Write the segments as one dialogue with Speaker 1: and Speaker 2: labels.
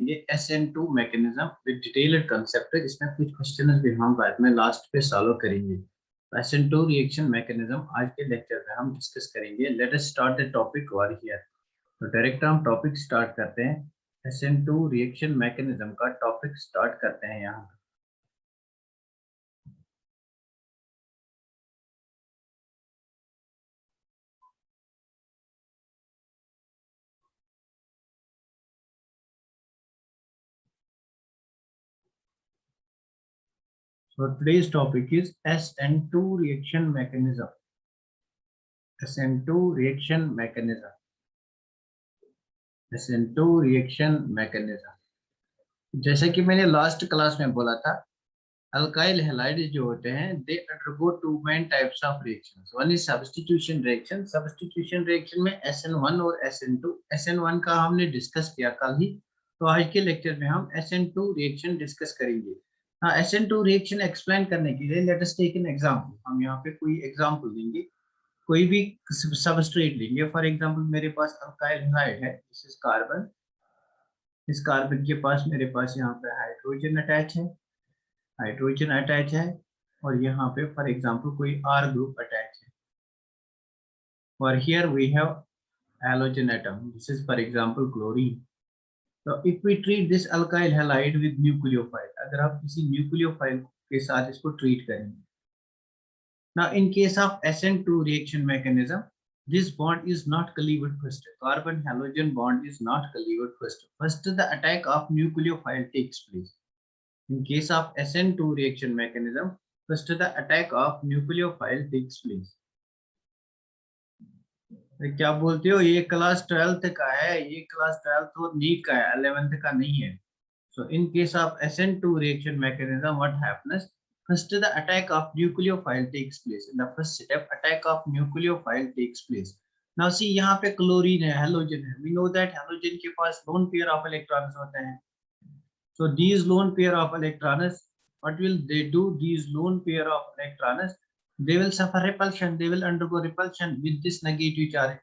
Speaker 1: करेंगे SN2 mechanism with detailed concept. इसमें कुछ क्वेश्चन भी हम बाद में लास्ट पे सॉल्व करेंगे। SN2 रिएक्शन मैकेनिज्म आज के लेक्चर में हम डिस्कस करेंगे। Late us start the topic over here. तो डायरेक्ट हम टॉपिक स्टार्ट करते हैं। SN2 रिएक्शन मैकेनिज्म का टॉपिक स्टार्ट करते हैं यहाँ। So today's topic is SN2 reaction mechanism. SN2 reaction mechanism. SN2 reaction mechanism. जैसे कि मैंने लास्ट क्लास में बोला था, अल्काइल हैलाइड जो होते हैं they undergo two main types of reactions. One is substitution reaction. Substitution reaction में SN1 और SN2। SN1 का हमने डिस्कस किया कल ही, तो आज के लेक्चर में हम SN2 रिएक्शन डिस्कस करेंगे। हाँ, SN2 रिएक्शन एक्सप्लेन करने के लिए let us take an example. हम यहाँ पे कोई एग्जांपल लेंगे, कोई भी सबस्ट्रेट लेंगे। फॉर एग्जांपल मेरे पास अल्काइल हैलाइड है, दिस इज कार्बन। इस कार्बन के पास मेरे पास यहाँ पे हाइड्रोजन अटैच है, हाइड्रोजन अटैच है, और यहाँ पे फॉर एग्जांपल कोई R ग्रुप अटैच है, और here we have halogen atom, this is for example chlorine. So if we treat this alkyl halide with nucleophile, अगर आप किसी न्यूक्लियोफाइल के साथ इसको ट्रीट करेंगे। Now in case of SN2 reaction mechanism, this bond is not cleaved first. Carbon halogen bond is not cleaved first. First the attack of nucleophile takes place. In case of SN2 reaction mechanism, first the attack of nucleophile takes place. क्या बोलते हो, ये class 12th का है, ये class 12th और NEET का है, 11th का नहीं है। So in case of SN2 reaction mechanism, what happens? First the attack of nucleophile takes place. In the first step, attack of nucleophile takes place. Now see, यहाँ पे chlorine है, halogen है। We know that halogen के पास lone pair of electrons होते हैं। So these lone pair of electrons, what will they do? These lone pair of electrons, they will suffer repulsion. They will undergo repulsion with this negative charge.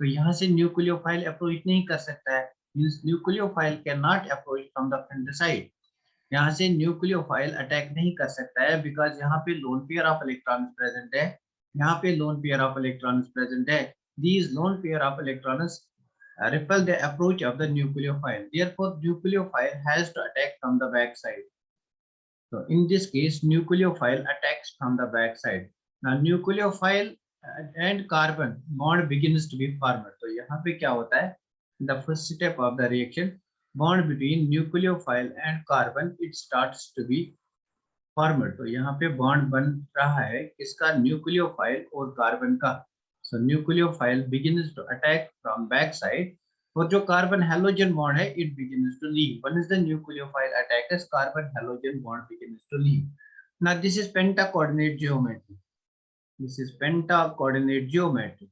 Speaker 1: तो यहाँ से nucleophile approach नहीं कर सकता है। Means nucleophile cannot approach from the front side. यहाँ से nucleophile attack नहीं कर सकता है, बिकॉज यहाँ पे loan pair of electrons present है। यहाँ पे loan pair of electrons present है। These lone pair of electrons repel the approach of the nucleophile. Therefore, nucleophile has to attack from the back side. So in this case, nucleophile attacks from the back side. Now nucleophile and carbon bond begins to be formed. तो यहाँ पे क्या होता है? The first step of the reaction, bond between nucleophile and carbon, it starts to be formed. तो यहाँ पे bond बन रहा है किसका? nucleophile और carbon का. So nucleophile begins to attack from back side. और जो कार्बन हेलोजन बॉन्ड है, it begins to leave. One is the nucleophile attack as carbon halogen bond begins to leave. Now this is pentacoordinate geometry. This is pentacoordinate geometry.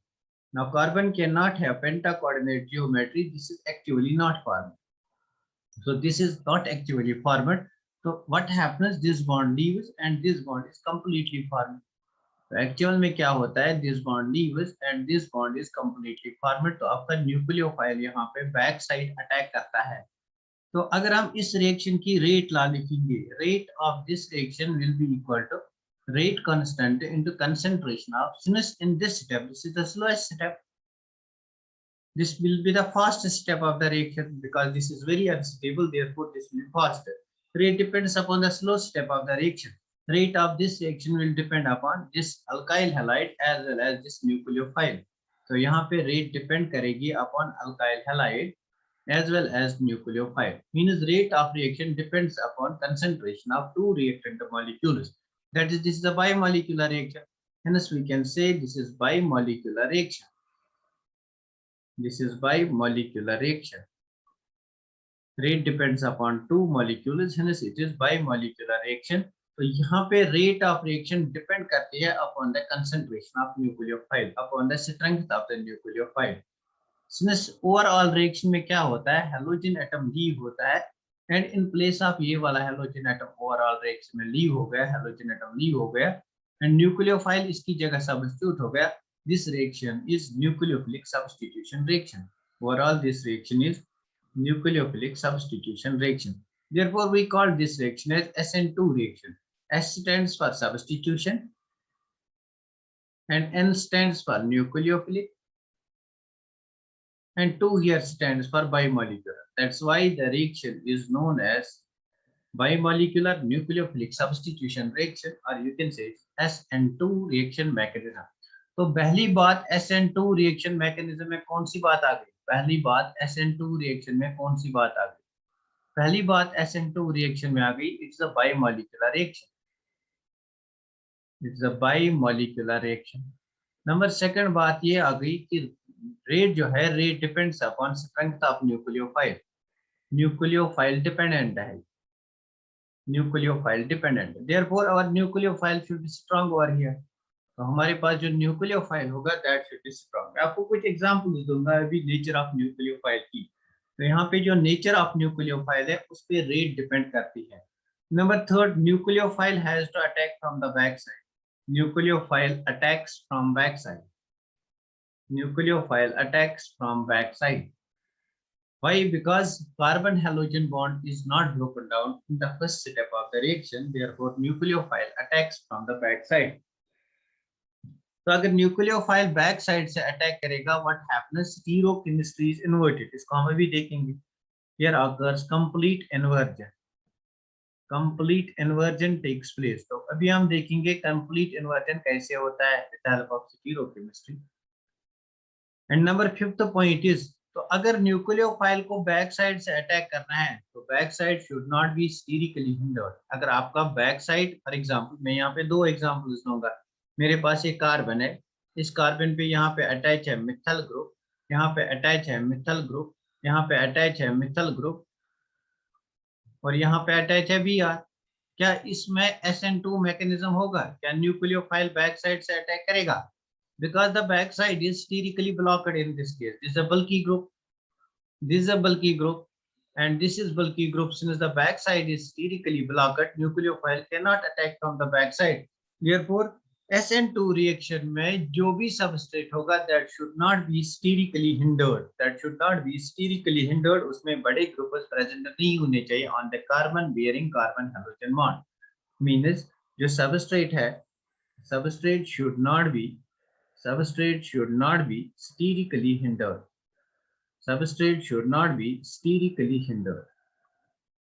Speaker 1: Now carbon cannot have pentacoordinate geometry. This is actually not formed. So this is not actually formed. So what happens? This bond leaves and this bond is completely formed. तो actual में क्या होता है? This bond leaves and this bond is completely formed. तो आपका nucleophile यहाँ पे back side attack करता है। तो अगर हम इस रिएक्शन की रेट ला लिखेंगे, rate of this reaction will be equal to rate constant into concentration of, since in this step, this is the slowest step, this will be the fastest step of the reaction, because this is very unstable, therefore this will be faster. Rate depends upon the slow step of the reaction. Rate of this reaction will depend upon this alkyl halide as well as this nucleophile. तो यहाँ पे rate depend करेगी upon alkyl halide as well as nucleophile. Means rate of reaction depends upon concentration of two reactant molecules. That is, this is a bimolecular reaction. Hence we can say this is bimolecular reaction. This is bimolecular reaction. Rate depends upon two molecules, hence it is bimolecular reaction. तो यहाँ पे rate of reaction depend करती है upon the concentration of nucleophile, upon the strength of the nucleophile. Since overall reaction में क्या होता है? Halogen atom leave होता है, and in place of ये वाला halogen atom overall reaction में leave हो गया, halogen atom leave हो गया, and nucleophile इसकी जगह substitute हो गया. This reaction is nucleophilic substitution reaction. Overall this reaction is nucleophilic substitution reaction. Therefore, we call this reaction as SN2 reaction. S stands for substitution and N stands for nucleophilic and 2 here stands for bimolecular. That's why the reaction is known as bimolecular nucleophilic substitution reaction, or you can say SN2 reaction mechanism. तो पहली बात SN2 reaction mechanism में कौन सी बात आ गई? पहली बात SN2 reaction में कौन सी बात आ गई? पहली बात SN2 रिएक्शन में आ गई, it's a bimolecular reaction. It's a bimolecular reaction. Number second बात ये आ गई कि रेट जो है, rate depends upon strength of nucleophile. Nucleophile dependent है. Nucleophile dependent. Therefore our nucleophile should be strong over here. तो हमारे पास जो न्यूक्लियोफाइल होगा दैट शुड बी स्ट्रांग. मैं आपको कुछ एग्जांपल्स दूंगा अभी नेचर ऑफ न्यूक्लियोफाइल की. तो यहाँ पे जो नेचर ऑफ न्यूक्लियोफाइल है उस पे रेट डिपेंड करती है. Number third, nucleophile has to attack from the back side. Nucleophile attacks from back side. Nucleophile attacks from backside. Why? Because carbon halogen bond is not broken down in the first step of the reaction. Therefore, nucleophile attacks from the backside. तो अगर nucleophile back side से attack करेगा, what happens? Stereochemistry is inverted. इसको हम अभी देखेंगे. Here occurs complete inversion. Complete inversion takes place. तो अभी हम देखेंगे कंप्लीट इन्वर्जन कैसे होता है with help of stereochemistry. And number fifth point is, तो अगर न्यूक्लियोफाइल को बैक साइड से अटैक करना है तो back side should not be sterically hindered. अगर आपका बैक साइड, फॉर एग्जांपल मैं यहाँ पे दो एग्जांपल्स दूंगा. मेरे पास एक कार्बन है. इस कार्बन पे यहाँ पे अटैच है मिथाइल ग्रुप, यहाँ पे अटैच है मिथाइल ग्रुप, यहाँ पे अटैच है मिथाइल ग्रुप और यहाँ पे अटैच है Br. क्या इसमें SN2 मैकेनिज्म होगा? क्या न्यूक्लियोफाइल बैक साइड से अटैक करेगा? Because the back side is sterically blocked in this case. This is a bulky group. This is a bulky group, and this is bulky group. Since the back side is sterically blocked, nucleophile cannot attack from the back side. Therefore, SN2 reaction में जो भी substrate होगा, that should not be sterically hindered. That should not be sterically hindered. उसमें बड़े groups present नहीं होने चाहिए on the carbon bearing carbon halogen bond. Means जो substrate है, substrate should not be sterically hindered. Substrate should not be sterically hindered.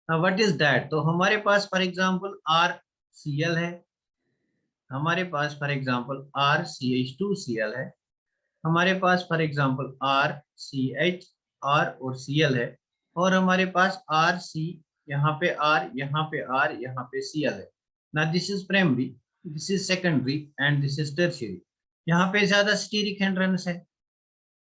Speaker 1: Now what is that? तो हमारे पास for example RCl है, हमारे पास फॉर एग्जांपल RCH2Cl है, हमारे पास for example RCH R और Cl है, और हमारे पास RC, यहाँ पे R, यहाँ पे R, यहाँ पे Cl है. Now this is primary, this is secondary and this is tertiary. यहाँ पे ज्यादा स्टीरिक हिंड्रेंस है.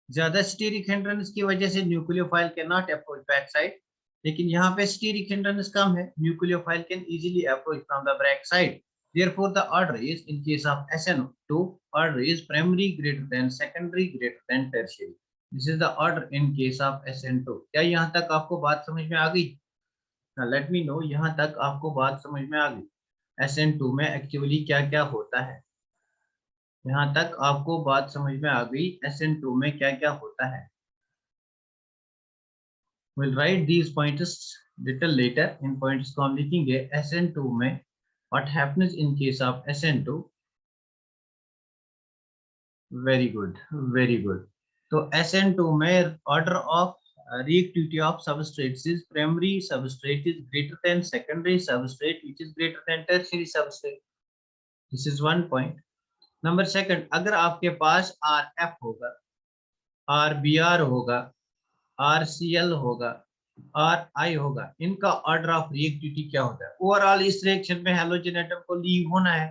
Speaker 1: ज्यादा स्टीरिक हिंड्रेंस की वजह से nucleophile can not approach back side. लेकिन यहाँ पे स्टीरिक हिंड्रेंस कम है, nucleophile can easily approach from the back side. Therefore, the order is, in case of SN2, order is primary greater than secondary greater than tertiary. This is the order in case of SN2. क्या यहाँ तक आपको बात समझ में आ गई? Now let me know, यहाँ तक आपको बात समझ में आ गई SN2 में एक्चुअली क्या क्या होता है? यहाँ तक आपको बात समझ में आ गई SN2 में क्या क्या होता है? We'll write these points little later. In points को हम लिखेंगे. SN2 में what happens in case of SN2? Very good, very good. तो SN2 में order of reactivity of substrates is primary substrate is greater than secondary substrate, which is greater than tertiary substrate. This is one point. Number second, अगर आपके पास RF होगा, RBr होगा, RCl होगा, RI होगा, इनका order of reactivity क्या होता है? ओवरऑल इस रिएक्शन में हैलोजन एटम को लीव होना है,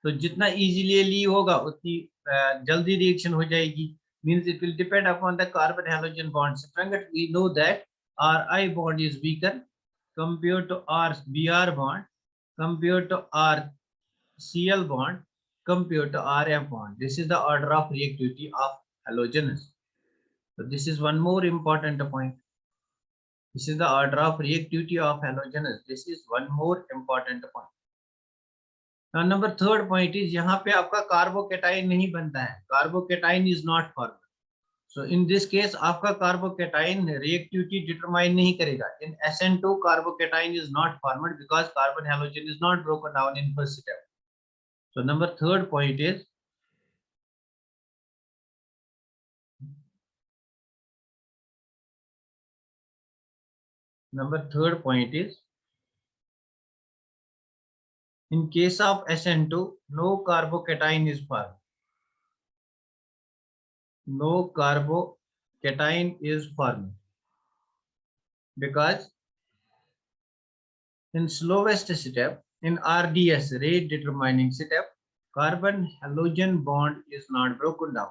Speaker 1: तो जितना इजीली लीव होगा उतनी जल्दी रिएक्शन हो जाएगी. Means it will depend upon the carbon halogen bond strength. We know that RI bond is weaker compared to RBr bond, compared to RCl bond, compared to RF bond. This is the order of reactivity of halogens. So this is one more important point. This is the order of reactivity of halogens. This is one more important point. Now number third point is, यहाँ पे आपका carbocation नहीं बनता है. Carbocation is not formed. So in this case आपका carbocation reactivity determine नहीं करेगा. In SN2 carbocation is not formed because carbon halogen is not broken down in first step. So number third point is in case of SN2 no carbocation is formed. No carbocation is formed because in slowest step in RDS rate determining step carbon halogen bond is not broken down.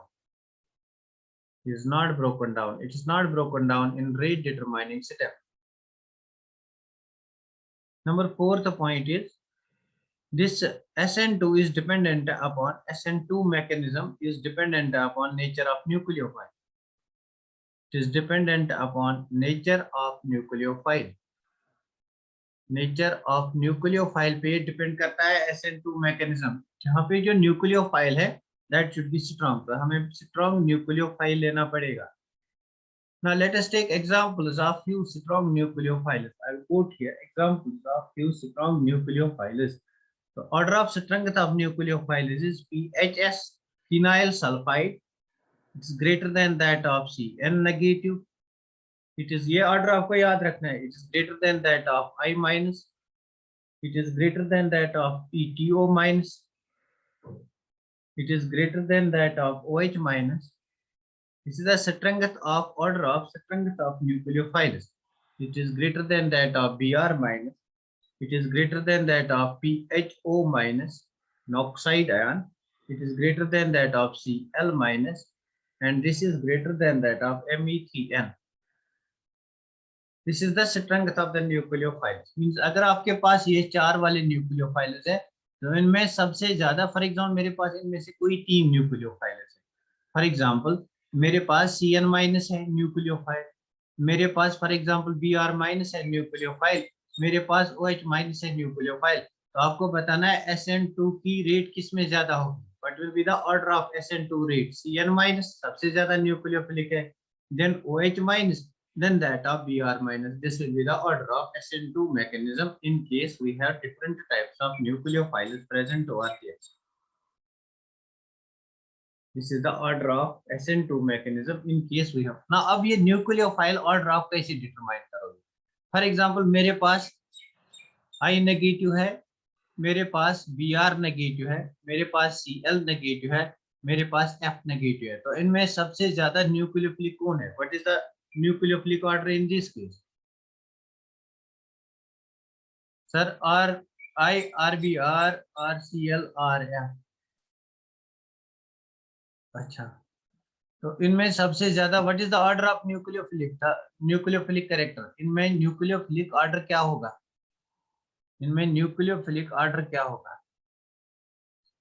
Speaker 1: It is not broken down in rate determining step. Number fourth point is this SN2 is dependent upon SN2 mechanism is dependent upon nature of nucleophile. It is dependent upon nature of nucleophile. Nature of nucleophile पे depend करता है SN2 mechanism. जहाँ पे जो nucleophile है that should be strong. तो हमें strong nucleophile लेना पड़ेगा. Now let us take examples of few strong nucleophiles. I will quote here examples of few strong nucleophiles. The order of strength of nucleophiles is PHS phenyl sulfide. It's greater than that of CN negative. It is ये order आपको याद रखना है. It is greater than that of I minus. It is greater than that of PTO minus. It is greater than that of OH minus. This is the strength of order of strength of nucleophiles. It is greater than that of Br minus. It is greater than that of PHO minus, an oxide ion. It is greater than that of Cl minus, and this is greater than that of Me3n. This is the strength of the nucleophiles. Means अगर आपके पास ये चार वाले nucleophiles है, तो इनमें सबसे ज्यादा, फॉर एग्जाम्पल मेरे पास इनमें से कोई 3 nucleophiles है. फॉर एग्जाम्पल मेरे पास Cn माइनस है न्यूक्लियोफाइल, मेरे पास फॉर एग्जांपल Br माइनस है न्यूक्लियोफाइल, मेरे पास OH माइनस है न्यूक्लियोफाइल. तो आपको बताना है SN2 की रेट किस में ज्यादा होगी. What will be the order of SN2 rate. Cn minus सबसे ज्यादा न्यूक्लियोफिलिक है, then OH minus, then that of Br minus. This will be the order of SN2 mechanism in case we have different types of nucleophiles present over here. This is the order of SN2 mechanism in case we have. Now अब ये nucleophile order आप कैसे determine करोगे. For example मेरे पास I negative है, मेरे पास Br negative है, मेरे पास Cl नेगेटिव है, मेरे पास F नेगेटिव है. तो इनमें सबसे ज्यादा न्यूक्लियोफिलिक कौन है. What is the nucleophilic order in this case? Sir, RI, RBr, RCl, RF. अच्छा, तो इनमें सबसे ज्यादा what is the order of nucleophilic, the nucleophilic character. इनमें न्यूक्लियोफिलिक ऑर्डर क्या होगा, इनमें न्यूक्लियोफिलिक ऑर्डर क्या होगा.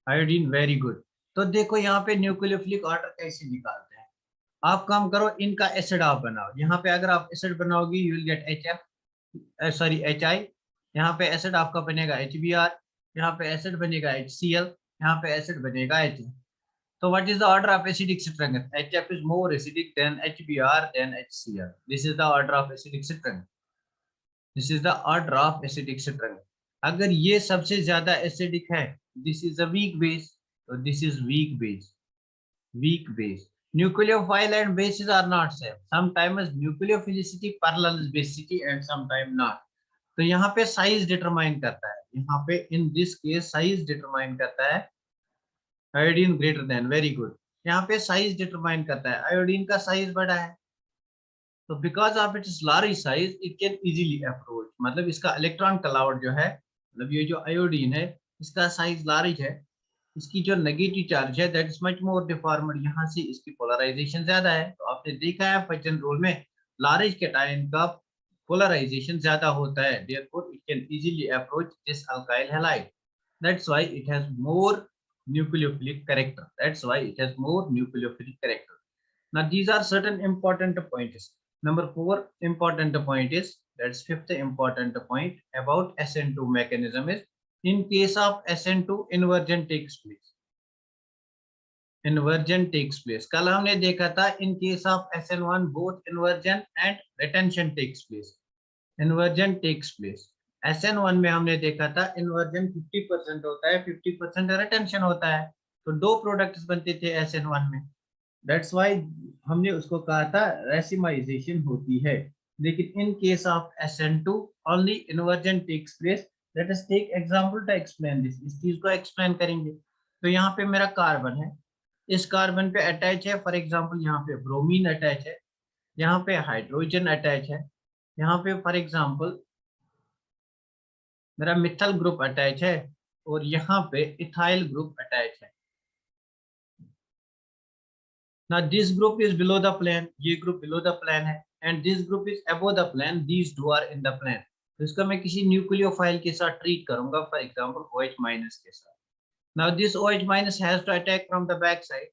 Speaker 1: आयोडीन. Very good. तो देखो यहाँ पे न्यूक्लियोफिलिक ऑर्डर कैसे निकालते हैं. आप काम करो, इनका एसिड आप बनाओ. यहाँ पे अगर आप एसिड बनाओगे you will get HF, sorry HI. यहाँ पे एसिड आपका बनेगा HBr, यहाँ पे एसिड बनेगा HCl, यहाँ पे एसिड बनेगा H. So what is the order of acidic strength? HF is more acidic than HBr than HCl. This is the order of acidic strength. This is the order of acidic strength. अगर ये सबसे ज्यादा acidic है, this is a weak base. So this is weak base. Weak base. Nucleophile and bases are not same. Sometimes nucleophilicity parallels basicity and sometimes not. तो यहाँ पे size determine करता है. यहाँ पे in this case size determine करता है. Iodine greater than. Very good. यहाँ पे साइज डिटरमाइन करता है. आयोडीन का साइज बड़ा है, तो because of its large size it can easily approach. मतलब इसका इलेक्ट्रॉन क्लाउड जो है, मतलब ये जो आयोडीन है इसका साइज लार्ज है, इसकी जो नेगेटिव चार्ज है that is much more deformed. यहाँ से इसकी पोलराइजेशन ज्यादा है. तो आपने देखा है फजन रोल में लार्ज कैटायन का पोलराइजेशन ज्यादा होता है. Therefore it can easily approach this alkyl halide. That's why it has more nucleophilic character. That's why it has more nucleophilic character. Now these are certain important points. Number 4 important point is, that's fifth important point about SN2 mechanism is, in case of SN2 inversion takes place. Inversion takes place. कल हमने देखा था in case of SN1 both inversion and retention takes place. Inversion takes place SN1 में हमने देखा था inversion 50% होता है, 50% रिटेंशन होता है। तो दो प्रोडक्ट्स बनते थे SN1 में, दैट्स व्हाई हमने उसको कहा था रेसिमाइजेशन होती है। लेकिन in case of SN2 only inversion takes place. Let us take example to explain this. इस चीज को एक्सप्लेन करेंगे। तो यहाँ पे मेरा कार्बन है, इस कार्बन पे अटैच है फॉर एग्जांपल यहाँ पे ब्रोमीन अटैच है, यहाँ पे हाइड्रोजन अटैच है, यहाँ पे फॉर एग्जांपल मेरा मिथाइल ग्रुप अटैच है, और यहाँ पे इथाइल ग्रुप अटैच है। Now this group is below the plane, ये group below the plane है, and this group is above the plane, these two are in the plane। तो इसका मैं किसी न्यूक्लियोफाइल के साथ ट्रीट करूंगा, फॉर एग्जांपल OH माइनस के साथ। Now this OH minus has to attack from the back side।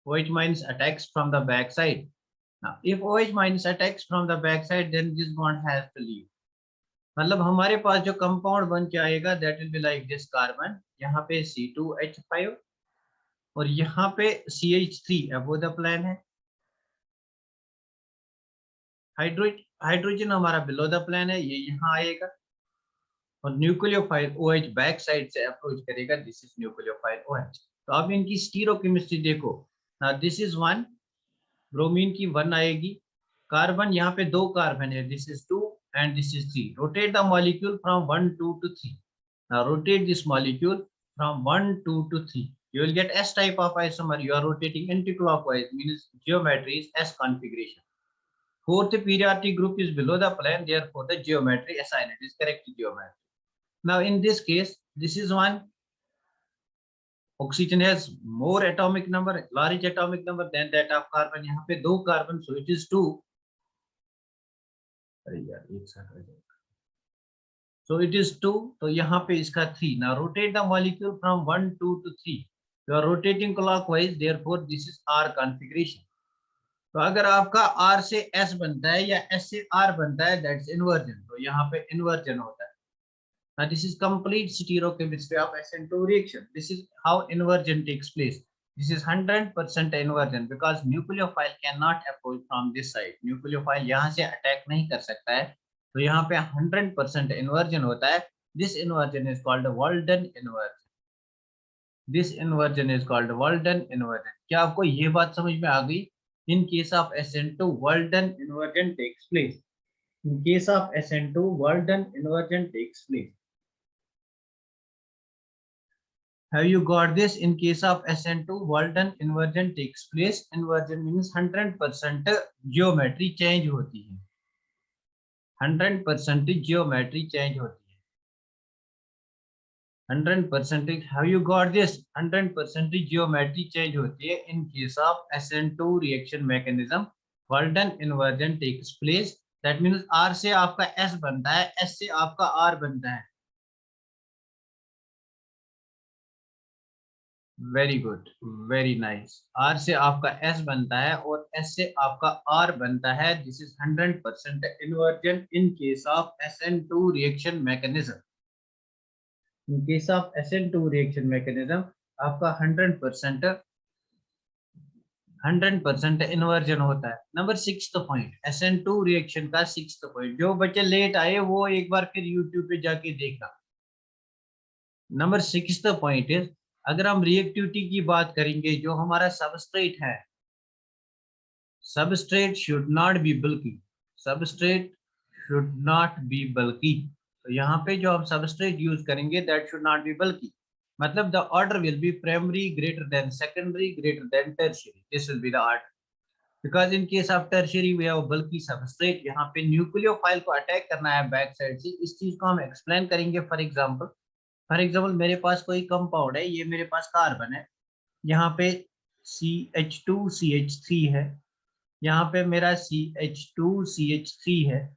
Speaker 1: OH minus attacks from the back side। Now if OH minus attacks from the back side, then this bond has to leave। मतलब हमारे पास जो compound बन के आएगा that will be like this carbon, यहाँ पे C2H5 और यहाँ पे CH3 above the plane है। हाइड्रोजन हमारा बिलो द प्लेन है, ये यहाँ आएगा, और न्यूक्लियोफाइल OH बैक साइड से अप्रोच करेगा, दिस इज न्यूक्लियोफाइल OH। तो अब इनकी स्टीरोकेमिस्ट्री देखो। दिस इज 1, ब्रोमीन की 1 आएगी, कार्बन यहाँ पे 2 कार्बन है, this is 2 and this is 3। Rotate the molecule from 1 2 to 3। Now rotate this molecule from 1 2 to 3। You will get S type of isomer। You are rotating anti-clockwise, means geometry is S configuration। Fourth periodic group is below the plane, therefore the geometry assigned it is correct geometry। Now in this case, this is 1, oxygen has more atomic number, large atomic number than that of carbon। यहाँ पे 2 carbon, so it is 2। अरे यार एक साथ आ जाएगा, so it is 2, तो यहाँ पे इसका 3। Now rotate the molecule from 1 2 to 3। You are rotating clockwise, therefore this is R configuration। तो अगर आपका R से S बनता है या S से R बनता है, दैट्स इन्वर्जन। तो यहाँ पे इन्वर्जन होता है। Now this is complete stereochemistry of SN2 reaction। This is how inversion takes place। This is 100% inversion because nucleophile cannot approach from this side। nucleophile यहाँ से अटैक नहीं कर सकता है, तो यहाँ पे 100% inversion होता है। This inversion is called Walden inversion। This inversion is called Walden inversion। क्या आपको ये बात समझ में आ गई? In case of SN2, Walden inversion takes place। In case of SN2, Walden inversion takes place। Have you got this? In case of SN2, Walden inversion takes place। Inversion means 100% geometry change होती है। 100% geometry change होती है। 100%। Have you got this? 100% geometry change होती है in case of SN2 reaction mechanism। Walden inversion takes place। That means R से आपका S बनता है, S से आपका R बनता है। Very good, very nice. R से आपका S बनता है और S से आपका R बनता है। This is 100% inversion in case of SN2 reaction mechanism। In case of SN2 reaction mechanism, आपका 100% इन्वर्जन होता है। Number 6th point, SN2 reaction का 6th पॉइंट। जो बच्चे लेट आए वो एक बार फिर YouTube पे जाके देखना। नंबर 6th पॉइंट है, अगर हम रिएक्टिविटी की बात करेंगे, जो हमारा सबस्ट्रेट है, substrate should not be bulky. Substrate should not be bulky. तो यहाँ पे जो हम सबस्ट्रेट यूज करेंगे, that should not be bulky. मतलब the order will be primary greater than secondary greater than tertiary. This will be the order. Because in case of tertiary we have bulky substrate. यहाँ पे nucleophile को attack करना है back side से। इस चीज को हम एक्सप्लेन करेंगे। फॉर एग्जाम्पल मेरे पास कोई कंपाउंड है, ये मेरे पास कार्बन है, यहाँ पे CH2CH3 है, यहाँ पे मेरा CH2CH3 है,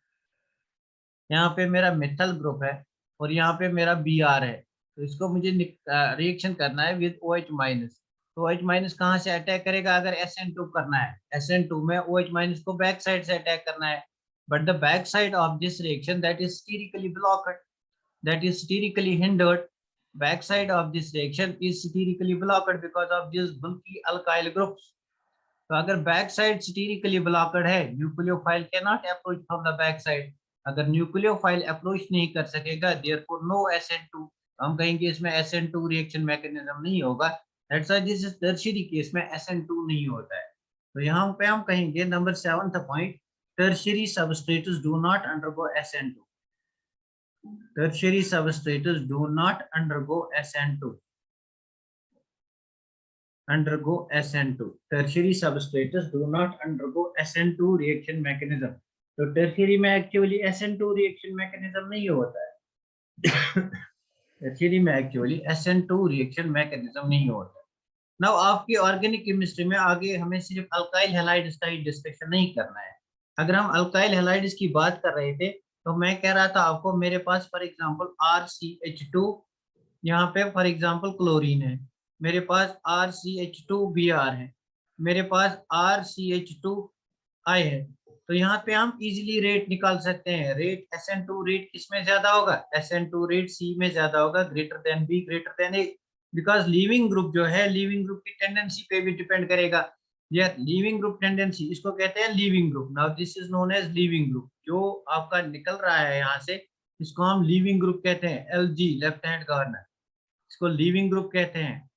Speaker 1: यहाँ पे मेरा मेथल ग्रुप है, और यहाँ पे मेरा Br है। तो इसको मुझे रिएक्शन करना है विद OH माइनस। तो OH माइनस कहाँ से अटैक करेगा? अगर SN2 करना है, SN2 में OH माइनस को बैक साइड से अटैक करना है। But the back side of this reaction that is sterically blocked, that is sterically hindered। back side of this reaction is sterically blocked because of these bulky alkyl groups. तो अगर back side स्टीरिकली blocked है, nucleophile can not approach from the back side. अगर nucleophile approach नहीं कर सकेगा, therefore no SN2, हम कहेंगे इसमें SN2 रिएक्शन मैकेनिज्म नहीं होगा। That's why this is tertiary case में SN2 नहीं होता है। तो यहाँ पे हम कहेंगे number 7th point, tertiary substrates do not undergo SN2। tertiary substrates do not undergo SN2. Tertiary substrates do not undergo SN2 reaction mechanism. तो tertiary में actually SN2 reaction mechanism नहीं होता है। tertiary में actually SN2 reaction mechanism नहीं होता है। Now आपकी ऑर्गेनिक केमिस्ट्री में आगे हमें सिर्फ अल्काइल हैलाइड्स का ही डिस्कशन नहीं करना है। अगर हम अल्काइल हैलाइड्स की बात कर रहे थे तो मैं कह रहा था आपको, मेरे पास फॉर एग्जांपल RCH2, यहाँ पे फॉर एग्जांपल क्लोरीन है, मेरे पास RCH2Br है, मेरे पास RCH2I है। तो यहाँ पे हम इजीली रेट निकाल सकते हैं। रेट SN2 रेट किसमें ज्यादा होगा? SN2 रेट C में ज्यादा होगा, greater than B, greater than A। Because leaving group जो है, लीविंग ग्रुप की टेंडेंसी पे भी डिपेंड करेगा। यार लीविंग ग्रुप टेंडेंसी, इसको कहते हैं leaving group. Now this is known as leaving group. जो आपका निकल रहा है यहाँ से, इसको हम लीविंग ग्रुप कहते हैं। LG लेफ्ट हैंड कॉर्नर, इसको लीविंग ग्रुप कहते हैं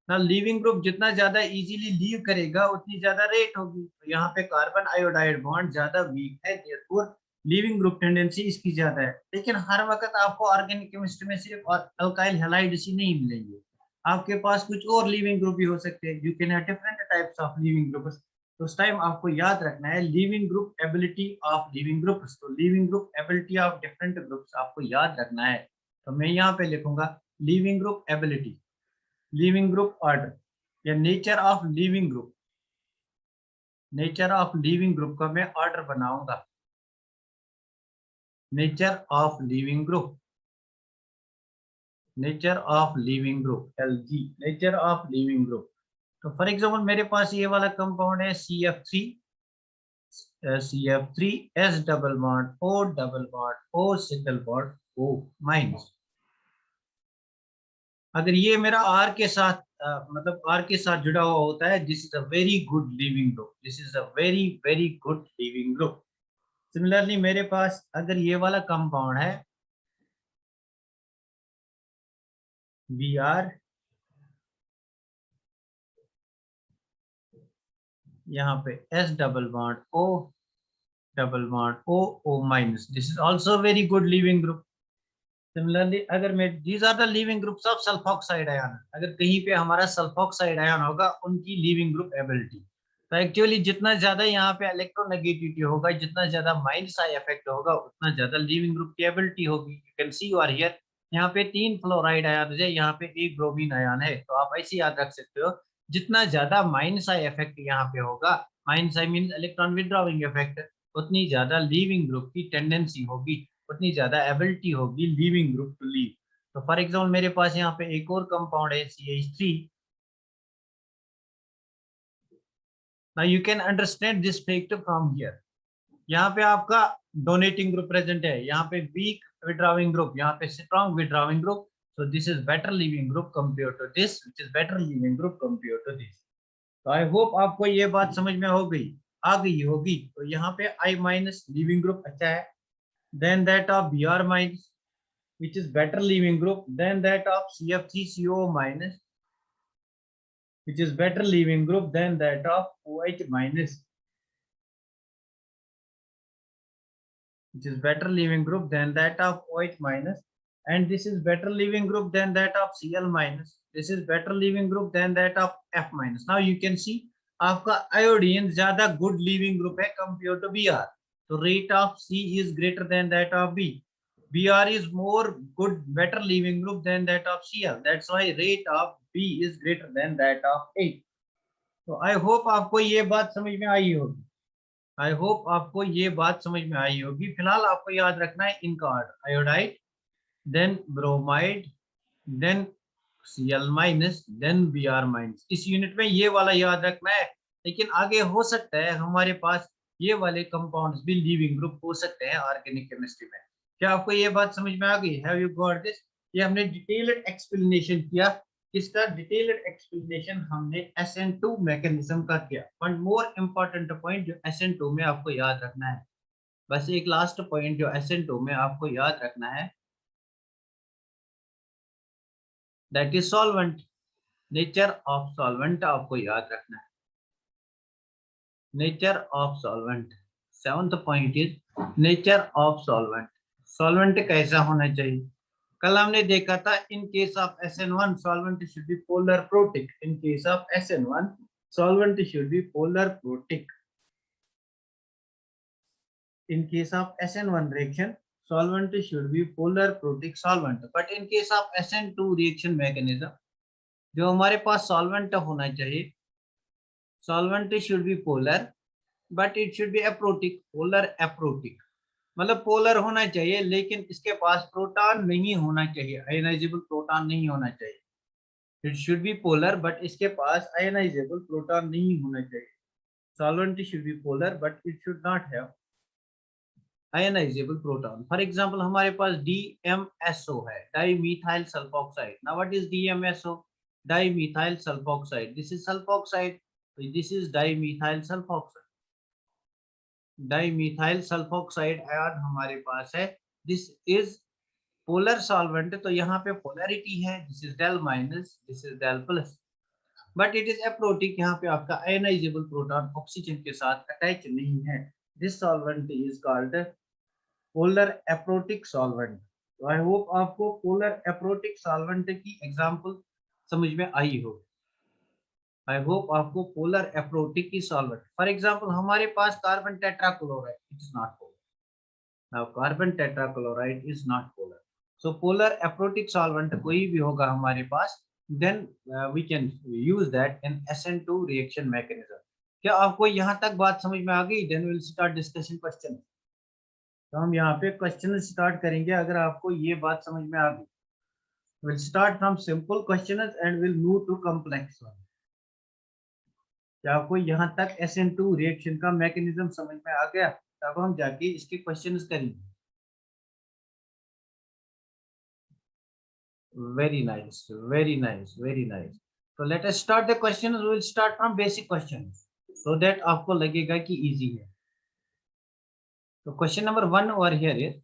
Speaker 1: ना। लीविंग ग्रुप जितना ज्यादा इजीली लीव करेगा उतनी ज्यादा रेट होगी। तो यहाँ पे कार्बन आयोडाइड बॉन्ड ज्यादा वीक है, देयरफॉर लीविंग ग्रुप टेंडेंसी इसकी ज्यादा है। लेकिन हर वक्त आपको ऑर्गेनिक केमिस्ट्री में सिर्फ अल्काइल हैलाइड्स ही नहीं मिलेंगे, आपके पास कुछ और लीविंग ग्रुप भी हो सकते हैं। You can have different types of leaving groups. तो उस टाइम आपको याद रखना है leaving group ability of leaving groups. तो leaving group ability of different groups आपको याद रखना है। तो मैं यहाँ पे लिखूंगा leaving group ability, leaving group order, या nature of leaving group. Nature of leaving group का मैं ऑर्डर बनाऊंगा, nature of leaving group, nature of living group LG, nature of living group. तो फॉर एग्जांपल मेरे पास ये वाला कंपाउंड है CF3, CF3 S double bond O double bond O single bond O minus. अगर ये मेरा R के साथ मतलब R के साथ जुड़ा हुआ होता है, this is a very good leaving group, this is a very very good leaving group. Similarly मेरे पास अगर ये वाला कंपाउंड है Br, यहाँ पे S double bond O double bond O O minus, this is also very good leaving group. Similarly अगर मैं, these are the leaving groups of sulfoxide ion. अगर कहीं पे हमारा सल्फॉक्साइड आयन होगा, उनकी लिविंग ग्रुप एबिलिटी, तो एक्चुअली जितना ज्यादा यहाँ पे इलेक्ट्रोनेगेटिविटी होगा, जितना ज्यादा माइनस आई इफेक्ट होगा, उतना ज्यादा लिविंग ग्रुप की एबिलिटी होगी। यू कैन सी और हियर, यहाँ पे 3 फ्लोराइड आयन है, यहाँ पे 1 ब्रोमीन आयन है। तो आप ऐसे याद रख सकते हो, जितना ज्यादा माइनस आई इफेक्ट यहाँ पे होगा, minus I mean electron withdrawing effect, उतनी ज्यादा लिविंग ग्रुप की टेंडेंसी होगी, उतनी ज्यादा एबिलिटी होगी लिविंग ग्रुप टू लीव। तो फॉर एग्जाम्पल मेरे पास यहाँ पे एक और कंपाउंड है CH3। Now you can understand this fact from here. यहाँ पे आपका डोनेटिंग ग्रुप प्रेजेंट है, यहाँ पे वीक विड्रॉइंग ग्रुप, यहाँ पे strong withdrawing group. So this is better leaving group compare to this, which is better leaving group compare to this. तो I hope आपको ये बात समझ में हो गई, आ गई होगी। तो यहाँ पे I माइनस लिविंग ग्रुप अच्छा है than that of Br minus, which is better leaving group than that of CF3CO minus, which is better leaving group than that of OH minus, which is better leaving group than that of OH minus, and this is better leaving group than that of Cl minus, this is better leaving group than that of F minus. Now you can see आपका iodine ज्यादा good leaving group है compared to Br, so rate of C is greater than that of B. Br is more good, better leaving group than that of Cl. That's why rate of B is greater than that of A. तो I hope आपको ये बात समझ में आई होगी। I hope आपको ये बात समझ में आई होगी। फिलहाल आपको याद रखना है इनका order, iodide, then bromide, then Cl minus, then Br minus. इस यूनिट में ये वाला याद रखना है, लेकिन आगे हो सकता है हमारे पास ये वाले कंपाउंड्स भी लिविंग ग्रुप हो सकते हैं ऑर्गेनिक केमिस्ट्री में। क्या आपको ये बात समझ में आ गई? Have you got this? ये हमने डिटेल्ड एक्सप्लेनेशन किया। किसका डिटेल्ड एक्सप्लेनेशन? हमने SN2 मैकेनिज्म का किया। वन मोर इम्पोर्टेंट पॉइंट जो SN2 में आपको याद रखना है, बस एक लास्ट पॉइंट जो SN2 में आपको याद रखना है, that is solvent. Nature of solvent आपको याद रखना है, nature of solvent. Seventh point is nature of solvent. Solvent कैसा होना चाहिए? कल हमने देखा था in case of SN1 solvent should be polar protic. In case of SN1 solvent should be polar protic. in case of SN1 reaction solvent should be polar protic solvent, but in case of SN2 reaction mechanism जो हमारे पास solvent होना चाहिए, solvent should be polar but it should B aprotic. Polar aprotic मतलब polar होना चाहिए लेकिन इसके पास proton नहीं होना चाहिए, आयनाइजेबल प्रोटॉन नहीं होना चाहिए। It should be polar but इसके पास आयनाइजेबल प्रोटॉन नहीं होना चाहिए। Solvent should be polar but it should not have ionizable proton. For example हमारे पास DMSO है, dimethyl sulfoxide. Now what is DMSO? Dimethyl sulfoxide. This is sulfoxide, this is dimethyl sulfoxide. Dimethyl sulfoxide ion हमारे पास है, this is polar solvent, तो यहाँ पे polarity है, this is del minus, this is del plus, but it is aprotic. यहाँ पे आपका आयनाइजेबल प्रोटॉन ऑक्सीजन के साथ अटैच नहीं है। This solvent is called polar aprotic solvent. तो आई होप आपको पोलर अप्रोटिक सॉल्वेंट की एग्जांपल समझ में आई हो। आई होप आपको पोलर अप्रोटिक की सॉल्वेंट, फॉर एग्जांपल हमारे पास carbon tetrachloride, it is not polar. Now carbon tetrachloride is not polar. So polar aprotic solvent कोई भी होगा हमारे पास, then we can use that in SN2 reaction mechanism। क्या आपको यहाँ तक बात समझ में आ गई? then we'll start discussion question। तो हम यहाँ पे क्वेश्चन स्टार्ट करेंगे अगर आपको ये बात समझ में आ गई। we'll start from simple questions and we'll move to complex one। क्या आपको यहाँ तक SN2 रिएक्शन का मैकेनिज्म समझ में आ गया? तब हम जाके इसके क्वेश्चंस करेंगे। Very nice, very nice, very nice. तो let us start the questions. We will start from basic questions so that आपको लगेगा कि इजी है। तो question number 1 over here is,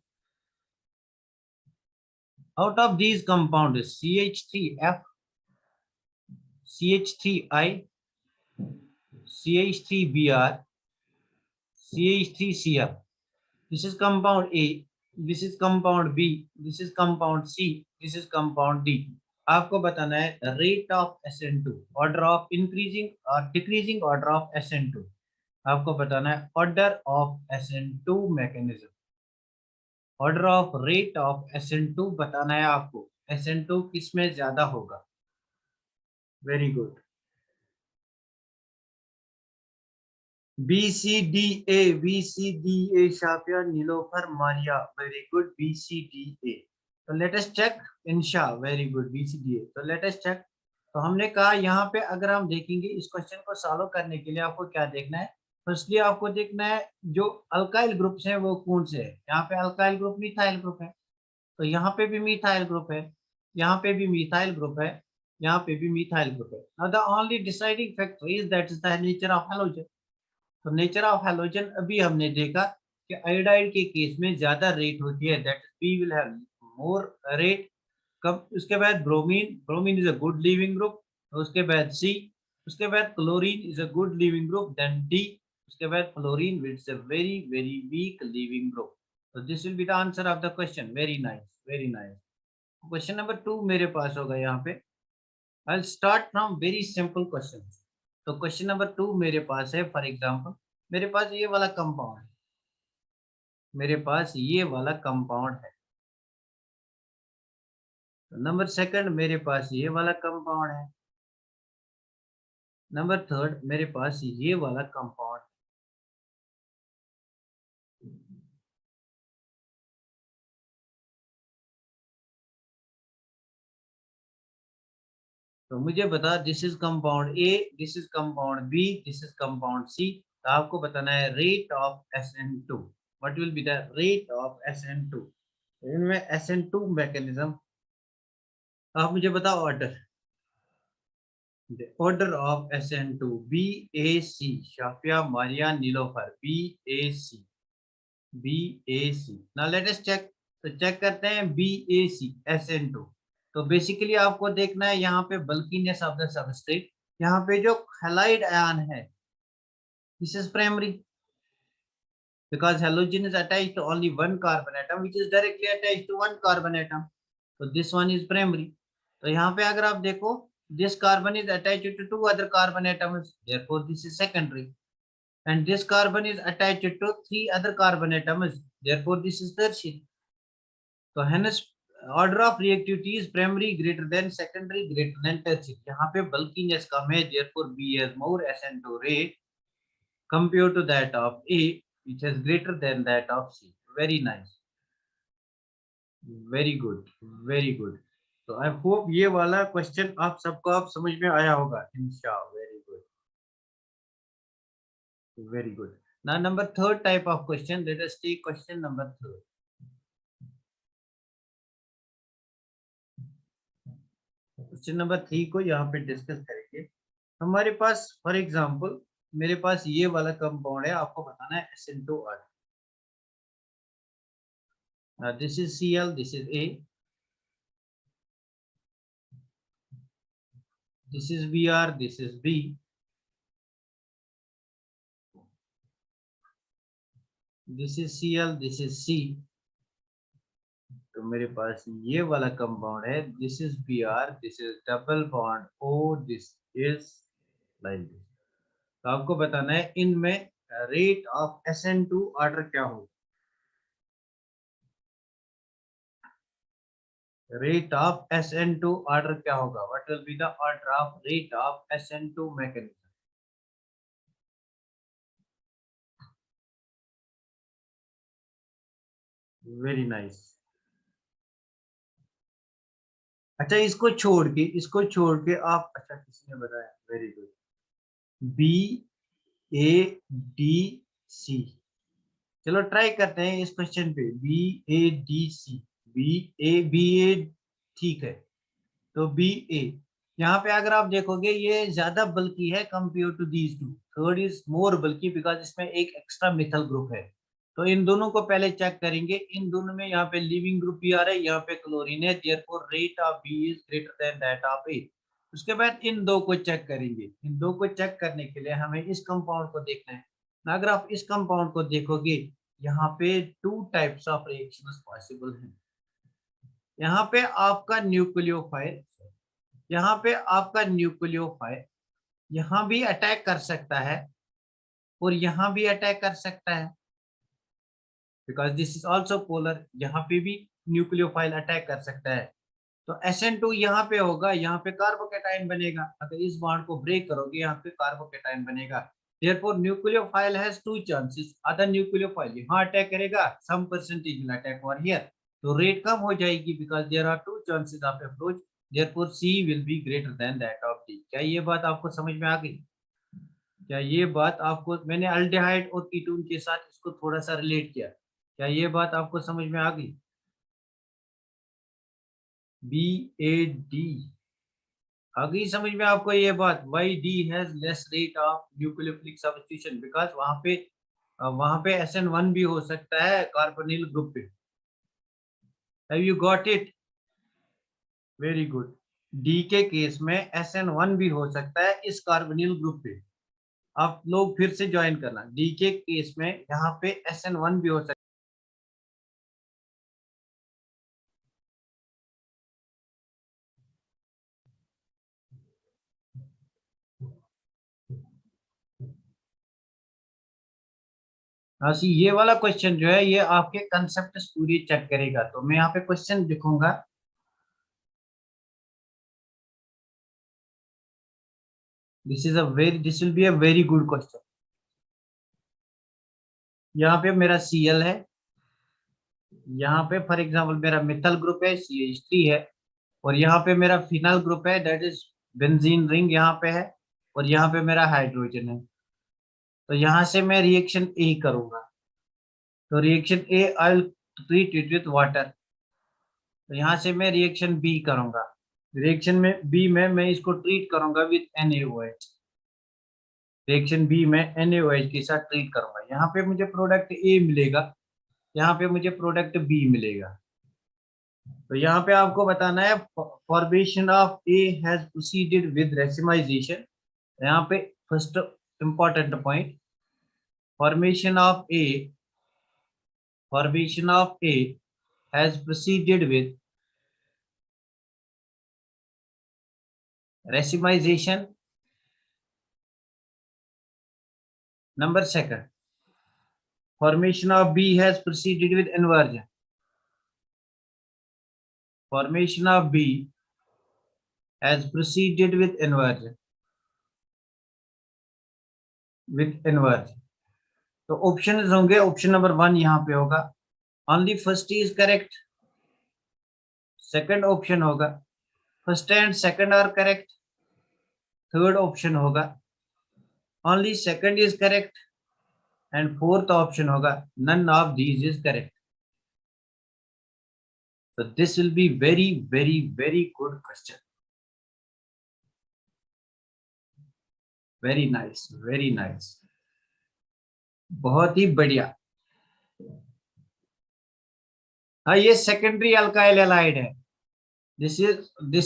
Speaker 1: out of these compounds CH3F, CH3I, CH3Br, CH3Cl, this is compound A, this is compound B, this is compound C, this is compound D। आपको बताना है rate of SN2, order of increasing और decreasing order of SN2। आपको बताना है order of SN2 mechanism, order of rate of SN2 बताना है आपको। SN2 किस में ज्यादा होगा? Very good. BCDA, BCDA Shafia, Nilofar, Maria, very good BCDA। तो let us check. Insha, very good BCDA। तो लेट अस चेक। तो हमने कहा यहाँ पे अगर हम देखेंगे इस क्वेश्चन को सॉल्व करने के लिए आपको क्या देखना है? फर्स्टली आपको देखना है जो अल्काइल ग्रुप्स हैं वो कौन से है। यहाँ पे अल्काइल ग्रुप मिथाइल ग्रुप है, तो यहाँ पे भी मिथाइल ग्रुप है, यहाँ पे भी मिथाइल ग्रुप है, यहाँ पे भी मिथाइल ग्रुप है। Now the only deciding factor is that is the nature of halogen. तो नेचर ऑफ हैलोजन अभी हमने देखा कि आयोडाइड के केस में ज्यादा रेट होती है, that B will have more rate. कब? उसके बाद bromine, bromine is a good leaving group. उसके बाद सी, उसके बाद chlorine is a good leaving group, then D, उसके बाद fluorine which is a very very weak leaving group. तो this will be the answer of the question. Very nice, very nice. Question number 2 मेरे पास होगा यहाँ पे। I will start from very simple question. तो question number 2 मेरे पास है, for example मेरे पास ये वाला कंपाउंड है, मेरे पास ये वाला कंपाउंड है। नंबर सेकंड मेरे पास ये वाला कंपाउंड है। नंबर थर्ड मेरे पास ये वाला कंपाउंड। तो मुझे बता, this is compound A, this is compound B, this is compound C. तो आपको बताना है rate of SN2। What will be the rate of SN2? इनमें SN2 मैकेनिज्म आप मुझे बताओ order, the order of SN2 BAC, Shafia, Maria, Nilofer, BAC, BAC. Now let us check. तो check करते हैं BAC SN2। तो बेसिकली आपको देखना है यहाँ पे बल्कीनेस ऑफ द सबस्ट्रेट, यहाँ पे जो हैलाइड आयन है, this is primary because halogen is attached to only one carbon atom which is directly attached to one carbon atom. So this one is primary. तो यहाँ पे अगर आप देखो, this carbon is attached to two other carbon atoms, therefore this is secondary. And this carbon is attached to three other carbon atoms, therefore this is tertiary. So hence order of reactivity is primary greater than secondary greater than tertiary. यहाँ पे bulkiness कम है, therefore B has more SN2 rate compared to that of A, which is greater than that of C. Very nice, very good, very good. So I hope ये वाला question आप सबको आप समझ में आया होगा इंशाअल्लाह. Very good, very good. Now number third type of question, let us take question number third. Question number 3 को यहाँ पे डिस्कस करेंगे. हमारे पास फॉर एग्जांपल मेरे पास ये वाला कंपाउंड है, आपको बताना है SN2R. This is Cl, this is A, this is Br, this is B, this is Cl, this is C. तो मेरे पास ये वाला कंपाउंड है, this is Br, this is double bond O, this is like this. तो आपको बताना है इनमें रेट ऑफ SN2 ऑर्डर क्या होगा. रेट ऑफ SN2 ऑर्डर क्या होगा, what will be the order of rate of SN2 mechanism. Very nice. अच्छा इसको छोड़ के आप, अच्छा किसने बताया, वेरी गुड. BADC. चलो ट्राई करते हैं इस क्वेश्चन पे. BADC, BA ठीक है. तो BA यहाँ पे अगर आप देखोगे ये ज्यादा बल्कि है compare to these two. Third is more bulky because इसमें एक एक्स्ट्रा मिथाइल ग्रुप है. तो इन दोनों को पहले चेक करेंगे. इन दोनों में यहाँ पे लिविंग ग्रुप भी आ रहा है, यहाँ पे क्लोरीन है, therefore rate of B is greater than that of A. उसके बाद इन दो को चेक करेंगे. इन दो को चेक करने के लिए हमें इस कंपाउंड को देखना है. अगर आप इस कंपाउंड को देखोगे, यहाँ पे two types of reactions possible हैं. यहाँ पे आपका न्यूक्लियोफाइल, यहाँ पे आपका न्यूक्लियोफाइल यहाँ भी अटैक कर सकता है और यहाँ भी अटैक कर सकता है, because this is also polar. यहाँ पे भी न्यूक्लियोफाइल अटैक कर सकता है. तो SN2 यहाँ पे होगा, यहाँ पे कार्बोकेटाइन बनेगा. अगर इस बॉन्ड को ब्रेक करोगे, यहाँ पे कार्बोकेटाइन बनेगा. Therefore nucleophile has two chances. Other nucleophile यहाँ अटैक करेगा, some percentage will attack over here. तो रेट कम हो जाएगी because there are two chances of approach. Therefore C will be greater than that of D. क्या ये बात आपको समझ में आ गई? क्या ये बात आपको, मैंने अल्डेहाइड और कीटोन के साथ इसको थोड़ा सा रिलेट किया, क्या ये बात आपको समझ में आ गई? BAD आ गई समझ में आपको ये बात? Why D has less rate of nucleophilic substitution? Because वहां पे SN1 भी हो सकता है कार्बोनिल ग्रुप पे. Have you got it? Very good. D के केस में SN1 भी हो सकता है इस कार्बोनिल ग्रुप पे. आप लोग फिर से ज्वाइन करना. D के केस में यहाँ पे SN1 भी हो सकता है. हाँ सी, ये वाला क्वेश्चन जो है ये आपके कंसेप्ट पूरी चेक करेगा. तो मैं यहाँ पे क्वेश्चन लिखूंगा. This will be a very good question. यहाँ पे मेरा Cl है, यहाँ पे फॉर एग्जांपल मेरा मिथाइल ग्रुप है CH3 है, और यहाँ पे मेरा फिनाइल ग्रुप है दैट इज बेंजीन रिंग यहाँ पे है, और यहाँ पे मेरा हाइड्रोजन है. तो यहाँ से मैं रिएक्शन ए करूंगा. तो reaction A I will treat it with water. तो यहाँ से मैं रिएक्शन बी करूंगा. रिएक्शन में बी में मैं इसको ट्रीट करूंगा विद NaOH। रिएक्शन बी में NaOH के साथ ट्रीट करूंगा। यहाँ पे मुझे प्रोडक्ट ए मिलेगा, यहाँ पे मुझे प्रोडक्ट बी मिलेगा। तो यहाँ पे आपको बताना है formation of A has proceeded with racemization. यहाँ पे first important point, formation of A, formation of A has proceeded with racemization. Number second, formation of B has proceeded with inversion. Formation of B has proceeded with inversion. With inversion. तो option होंगे, option number 1 यहाँ पे होगा, only first is correct. Second option होगा first and second are correct. Third option होगा only second is correct. And fourth option होगा none of these is correct. So this will be very, very, very good question. Very nice, very nice. बहुत ही बढ़िया। हाँ, ये secondary alkyl halide है। This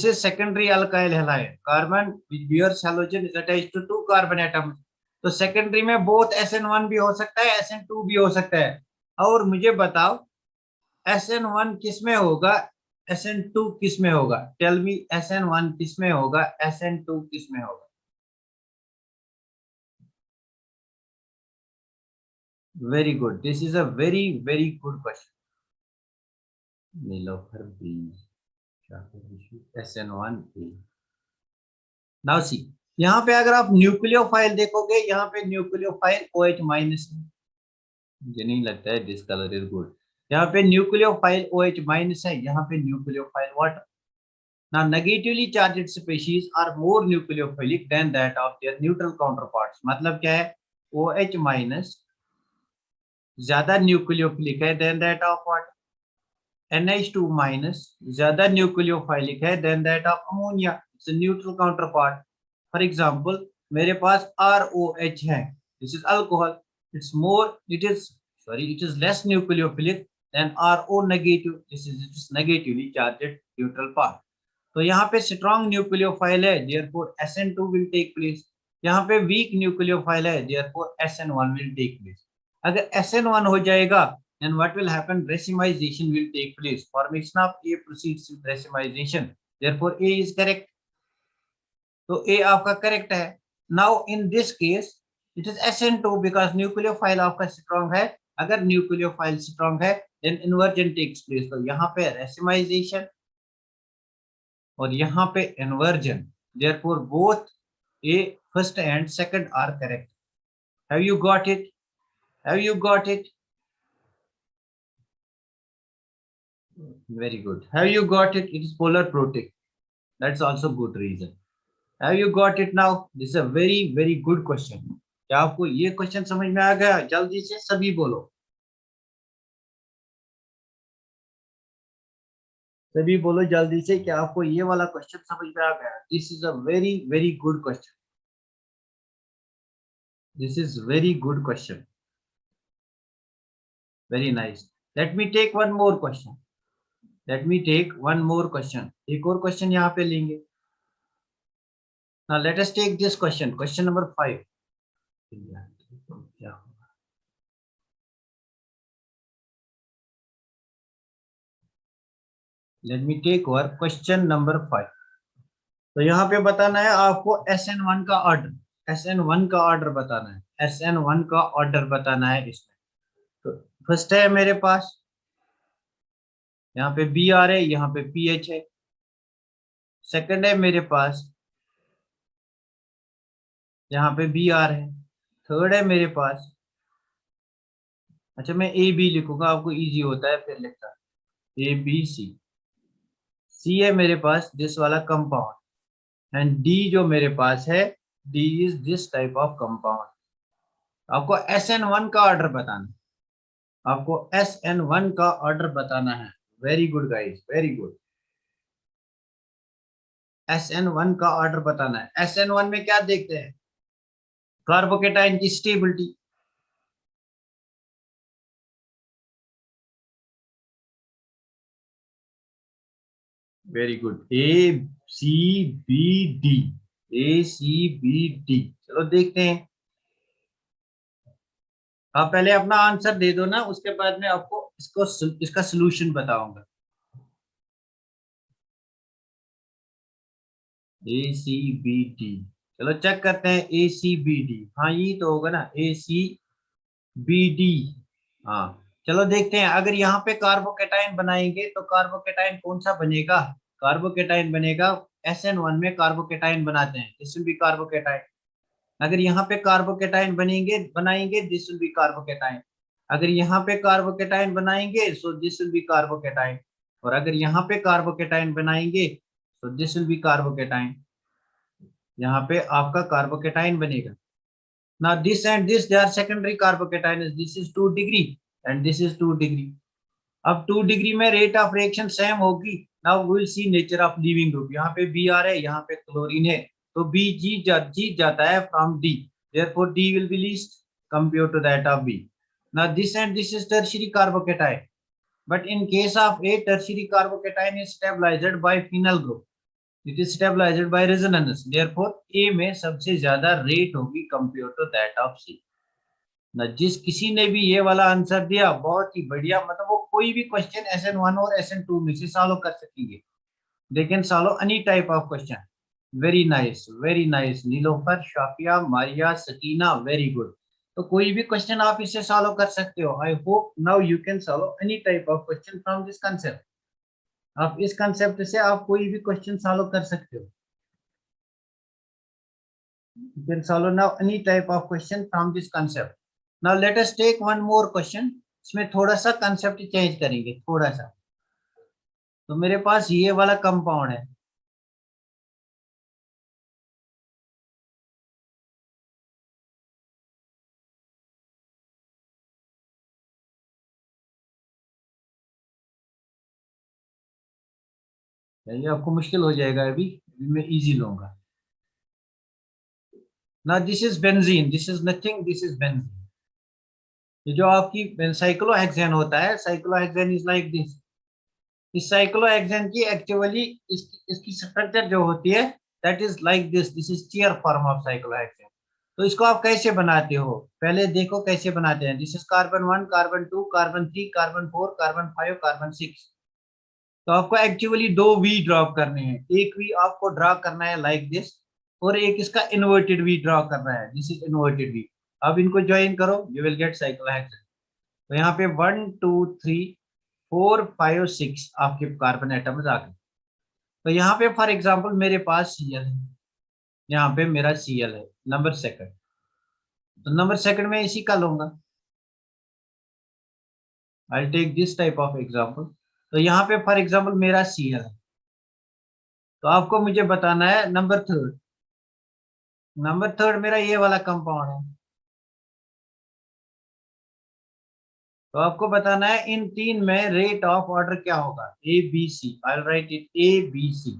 Speaker 1: is secondary alkyl halide. Carbon which bears halogen is attached to 2 carbon atom. तो secondary में both SN1 भी हो सकता है, SN2 भी हो सकता है। और मुझे बताओ SN1 किस में होगा, SN2 किस में होगा? टेल मी, SN1 किस में होगा, SN2 किस में होगा? Very good, this is a very very good question. Nilofar B, SN1 A. Now C, यहाँ पे अगर आप न्यूक्लियोफाइल देखोगे, यहाँ पे न्यूक्लियोफाइल OH माइनस है। मुझे नहीं लगता है दिस कलर इज गुड। यहाँ पे न्यूक्लियोफाइल OH माइनस है, यहाँ पे nucleophile water. Now negatively charged species are more nucleophilic than that of their neutral counterparts। मतलब क्या है? OH माइनस ज्यादा न्यूक्लियोफिलिक है than that of what? NH2 minus ज्यादा न्यूक्लियोफाइलिक है than that of ammonia। It's a neutral counterpart। For example, मेरे पास ROH है, this is alcohol, it is less nucleophilic than RO negative, this is negatively charged neutral part। तो यहाँ पे strong nucleophile है, therefore SN2 will take place। यहाँ पे weak nucleophile है, therefore SN1 will take place। अगर SN1 हो जाएगा then what will happen? Racemization will take place। Formation of A proceeds with racemization, therefore A is correct। तो A आपका correct है। Now in this case it is SN2 because nucleophile आपका strong है। अगर nucleophile strong है then inversion takes place। तो यहाँ पे racemization और यहाँ पे inversion, therefore both A first and second are correct। Have you got it? Have you got it? Very good। Have you got it? It is polar protic, that's also good reason। Have you got it now? This is a very very good question। क्या आपको ये question समझ में आ गया? जल्दी से सभी बोलो, सभी बोलो जल्दी से, क्या आपको ये वाला क्वेश्चन समझ में आ गया? This is a very very good question. This is very good question, very nice. Let me take one more question. Let me take one more question. एक और क्वेश्चन यहाँ पे लेंगे। Now let us take this question, question number 5। क्या होगा? Let me take our question number 5। तो यहाँ पे बताना है आपको SN1 का ऑर्डर। SN1 का ऑर्डर बताना है। SN1 का ऑर्डर बताना है इसमें। तो फर्स्ट है मेरे पास, यहाँ पे Br है, यहाँ पे PH है। सेकंड है मेरे पास, यहाँ पे Br है। थर्ड है मेरे पास, अच्छा मैं AB लिखूंगा, आपको इजी होता है फिर लिखता। ABC। C है मेरे पास दिस वाला कंपाउंड। एंड D जो मेरे पास है, D is this type of compound. आपको SN1 का ऑर्डर बताना है। आपको SN1 का ऑर्डर बताना है। Very good guys, very good. SN1 का ऑर्डर बताना है। SN1 में क्या देखते हैं, कार्बोकेटाइन की stability. Very good, ACBD, ACBD। चलो देखते हैं, आप पहले अपना आंसर दे दो ना, उसके बाद में आपको इसका सोल्यूशन बताऊंगा। ACBD, चलो चेक करते हैं। ACBD, हाँ ये तो होगा ना, ACBD। हाँ चलो देखते हैं, अगर यहाँ पे कार्बोकेटाइन बनाएंगे तो कार्बोकेटाइन कौन सा बनेगा, कार्बोकेटाइन बनेगा। SN1 में कार्बोकेटाइन बनाते हैं, दिस विल बी कार्बोकेटाइन। अगर यहाँ पे कार्बोकेटाइन बनेंगे बनाएंगे, दिस विल बी कार्बोकेटाइन। अगर यहाँ पे कार्बोकेटाइन बनाएंगे, so this will B carbocation. और अगर यहाँ पे कार्बोकेटाइन बनाएंगे, तो दिस विल बी कार्बोकेटाइन। यहाँ पे आपका कार्बोकेटाइन बनेगा। Now this and this, they are secondary carbocations. This is 2 degree and this is 2 degree. अब 2 डिग्री में रेट ऑफ रिएक्शन सेम होगी। Now we will see nature of leaving group. यहाँ पे Br है, यहाँ पे क्लोरीन है, तो B जीत जाता है from D, therefore D will be least compared to that of B. Now this and this is tertiary carbocation, but in case of A, tertiary carbocation is stabilized by phenyl group. It is stabilized by resonance. Therefore A में सबसे ज्यादा rate होगी compared to that of C. ना जिस किसी ने भी ये वाला आंसर दिया, बहुत ही बढ़िया, मतलब वो कोई भी क्वेश्चन SN1 और SN2 में से सॉल्व कर सकेंगे। They can solve any type of question. Very nice Nilofar, Shafia, Maria, Sakina, very good. तो कोई भी क्वेश्चन आप इससे सॉल्व कर सकते हो। I hope now you can solve any type of question from this concept. आप इस कंसेप्ट से आप कोई भी क्वेश्चन सॉल्व कर सकते हो। You can solve now any type of question from this concept. Now let us take one more question. इसमें थोड़ा सा कंसेप्ट चेंज करेंगे, थोड़ा सा। तो मेरे पास ये वाला कंपाउंड है, ये आपको मुश्किल हो जाएगा, अभी मैं इजी लूंगा। ना this is benzene, this is nothing, this is benzene. ये जो आपकी साइक्लोहेक्सेन होता है, साइक्लोहेक्सेन इज लाइक दिस। इस साइक्लोहेक्सेन की एक्चुअली इसकी स्ट्रक्चर जो होती है, that is like this is chair form of cyclohexane. तो इसको आप कैसे बनाते हो, पहले देखो कैसे बनाते हैं। This is carbon 1, carbon 2, carbon 3, carbon 4, carbon 5, carbon 6। तो आपको एक्चुअली 2 वी ड्रॉप करने हैं। एक वी आपको ड्रॉ करना है लाइक दिस, और एक इसका इन्वर्टेड वी ड्रॉ करना है, दिस इज इन्वर्टेड वी। अब इनको ज्वाइन करो, यू विल गेट साइक्लोहेक्सेन। तो यहाँ पे 1 2 3 4 5 6 आपके कार्बन एटम्स आ गए। तो यहाँ पे फॉर एग्जांपल मेरे पास Cl है, यहाँ पे मेरा Cl है नंबर सेकंड। तो नंबर सेकंड में इसी का लूंगा, I take this type of example. तो यहाँ पे फॉर एग्जांपल मेरा Cl है, तो आपको मुझे बताना है नंबर थर्ड। नंबर थर्ड मेरा ये वाला कंपाउंड है, तो आपको बताना है इन तीन में रेट ऑफ ऑर्डर क्या होगा। A B C, I write it ABC।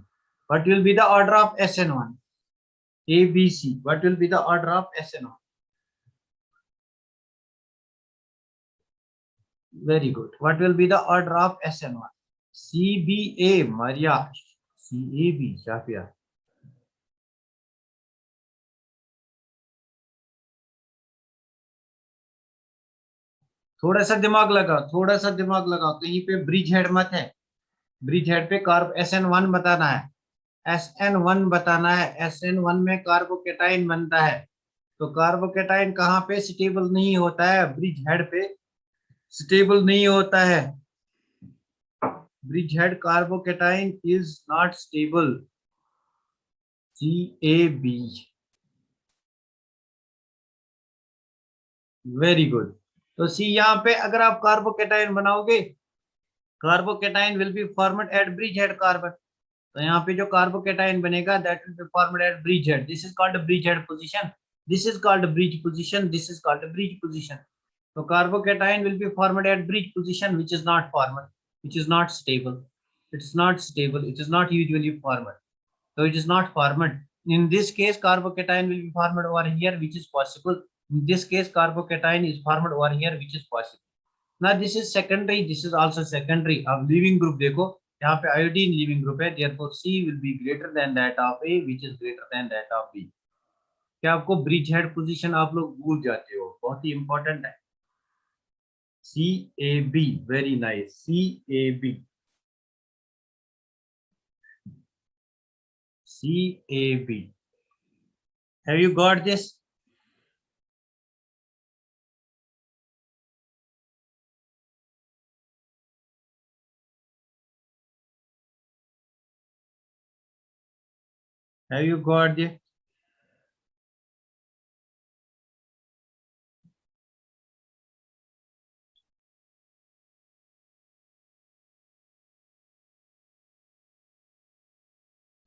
Speaker 1: What will be the order of SN1? ABC, what will be the order of SN1? Very good. What will be the order of SN1? CBA, Maria. CAB, Shafia. थोड़ा सा दिमाग लगाओ, थोड़ा सा दिमाग लगाओ, कहीं पे ब्रिज हेड मत है। ब्रिज हेड पे कार्ब SN1 बताना है, SN1 बताना है। SN1 में कार्बोकेटाइन बनता है, तो कार्बोकेटाइन कहाँ पे स्टेबल नहीं होता है, ब्रिज हेड पे स्टेबल नहीं होता है। Bridge head carbocation is not stable. CAB, very good. तो सी यहाँ पे अगर आप कार्बोकेटाइन बनाओगे, carbocation will be formed at bridge head carbon. तो यहाँ पे जो कार्बोकेटाइन बनेगा, that will be formed at bridge head. This is called bridge head position, this is called bridge position, this is called bridge position. तो carbocation will be formed at bridge position, which is not formed, which is not stable, it's not stable, it is not usually formed। so it is not formed. In this case carbocation will be formed over here, which is possible. In this case carbocation is formed over here, which is possible. Now this is secondary, this is also secondary. अब leaving group देखो, यहाँ पे iodine leaving group है, therefore C will be greater than that of A, which is greater than that of B. क्या आपको bridge head position आप लोग भूल जाते हो, बहुत ही इंपॉर्टेंट है. CAB, very nice. CAB. CAB. Have you got this? Have you got this?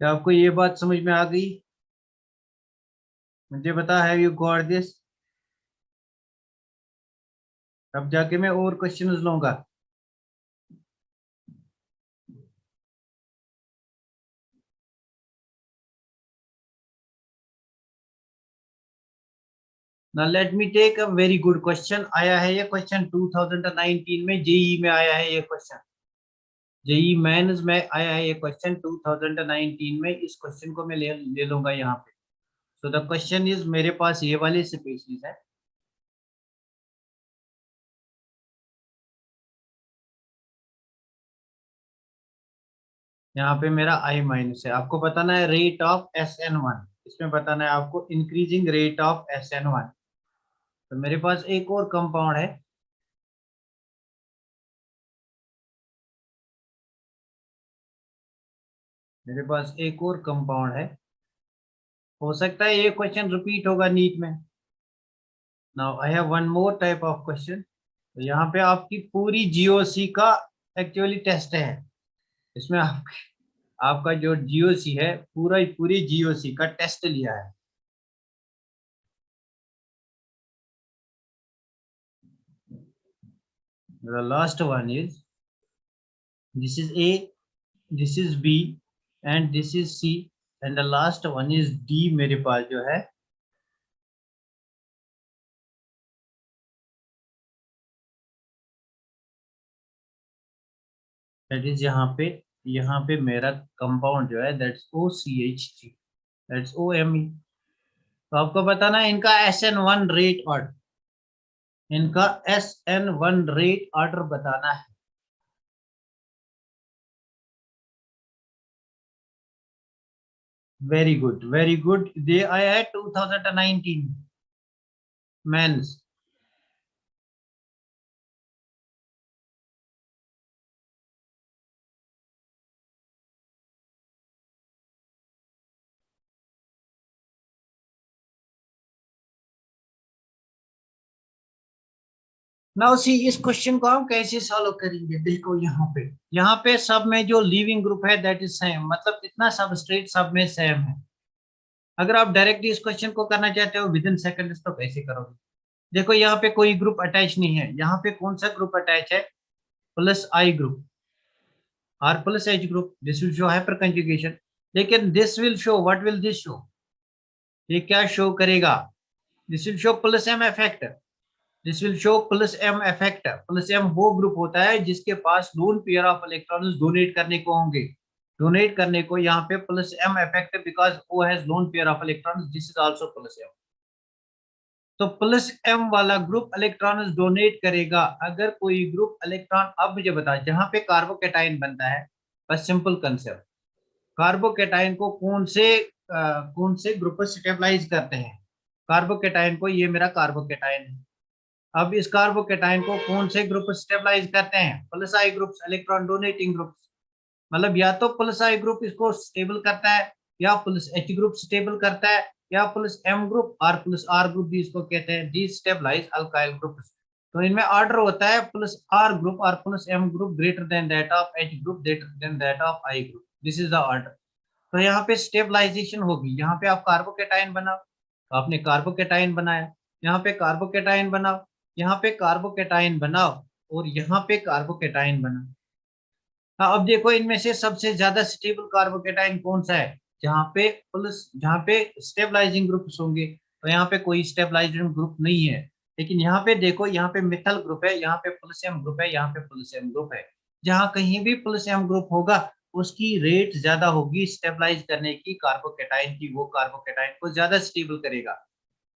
Speaker 1: क्या आपको ये बात समझ में आ गई? मुझे बता, हैव यू गॉट दिस? अब जाके मैं और क्वेश्चन लूंगा. Now let me take a very good question. आया है ये क्वेश्चन 2019 में, जेई में आया है ये क्वेश्चन, जेई मेंस में आया है ये क्वेश्चन 2019 में. इस क्वेश्चन को मैं ले लूंगा यहाँ पे. सो द क्वेश्चन इज, मेरे पास ये वाली स्पीशीज है, यहाँ पे मेरा I माइनस है. आपको बताना है रेट ऑफ SN1, इसमें बताना है आपको इंक्रीजिंग रेट ऑफ SN1. तो मेरे पास एक और कंपाउंड है, मेरे पास एक और कंपाउंड है. हो सकता है ये क्वेश्चन रिपीट होगा नीट में. Now I have one more type of question. तो यहाँ पे आपकी पूरी जीओसी का एक्चुअली टेस्ट है. इसमें आपका जो जीओसी है, पूरी जीओसी का टेस्ट लिया है. The last one is, this is A, this is B and this is C and the last one is D. मेरे पास जो है that is यहाँ पे मेरा कंपाउंड जो है that's OCH3, that's OMe. तो आपको बताना है इनका SN1 रेट ऑर्डर, इनका SN1 रेट ऑर्डर बताना है. Very good, very good. ये आया है 2019 मेंस. नाउ सी, इस क्वेश्चन को हम कैसे सॉल्व करेंगे. देखो यहाँ पे सब में जो लिविंग ग्रुप है दैट इज सेम, मतलब इतना सबस्ट्रेट सब में सेम है. अगर आप डायरेक्टली इस क्वेश्चन को करना चाहते हो विद इन सेकंड्स तो कैसे करोगे. देखो यहाँ पे कोई ग्रुप अटैच नहीं है, यहाँ पे कौन सा ग्रुप अटैच है, plus I group, R plus H group. This will show hyperconjugation. लेकिन this will show, what will this show, ये क्या शो करेगा, this will show plus M effect. This will show plus M effect. Plus M वो group होता है जिसके पास lone pair of electrons donate करने को होंगे, डोनेट करने को यहाँ पे plus M effect, because O has loan pair of electrons, this is also plus M. तो प्लस एम वाला ग्रुप इलेक्ट्रॉन्स डोनेट करेगा. अगर कोई ग्रुप इलेक्ट्रॉन, अब मुझे बता, जहां पे कार्बोकेटाइन बनता है, बस सिंपल कंसेप्ट, कार्बोकेटाइन को कौन से ग्रुप पर स्टेबलाइज करते हैं. कार्बोकेटाइन को, ये मेरा कार्बोकेटाइन है. अब इस कार्बोकेटाइन को कौन से ग्रुप स्टेबलाइज करते हैं, प्लस आई ग्रुप्स, इलेक्ट्रॉन डोनेटिंग ग्रुप्स. मतलब या तो प्लस आई ग्रुप इसको स्टेबल करता है, या प्लस एच ग्रुप स्टेबल करता है, या प्लस एम ग्रुप और प्लस आर ग्रुप भी इसको कहते हैं, डिस्टेबलाइज अल्काइल ग्रुप्स. तो इनमें ऑर्डर होता है प्लस आर ग्रुप और plus M group greater than that of H group, greater than that of I group. This is the order. तो यहाँ पे स्टेबलाइजेशन होगी. यहाँ पे आप कार्बोकेटाइन बनाओ, तो आपने कार्बोकेटाइन बनाया, यहाँ पे कार्बोकेटाइन बनाओ, यहाँ पे कार्बोकेटाइन बनाओ और यहाँ पे कार्बोकेटाइन बनाओ. हाँ, अब देखो इनमें से सबसे ज्यादा स्टेबल कार्बोकेटाइन कौन सा है, जहाँ पे प्लस, जहाँ पे स्टेबलाइजिंग ग्रुप्स होंगे, तो यहाँ पे कोई स्टेबलाइजिंग ग्रुप नहीं है। लेकिन यहाँ पे देखो, यहाँ पे मिथाइल ग्रुप है, यहाँ पे पोटेशियम ग्रुप है, यहाँ पे पोटेशियम ग्रुप है। जहाँ कहीं भी पोटेशियम ग्रुप होगा उसकी रेट ज्यादा होगी स्टेबलाइज करने की कार्बोकेटाइन की, वो कार्बोकेटाइन को ज्यादा स्टेबल करेगा।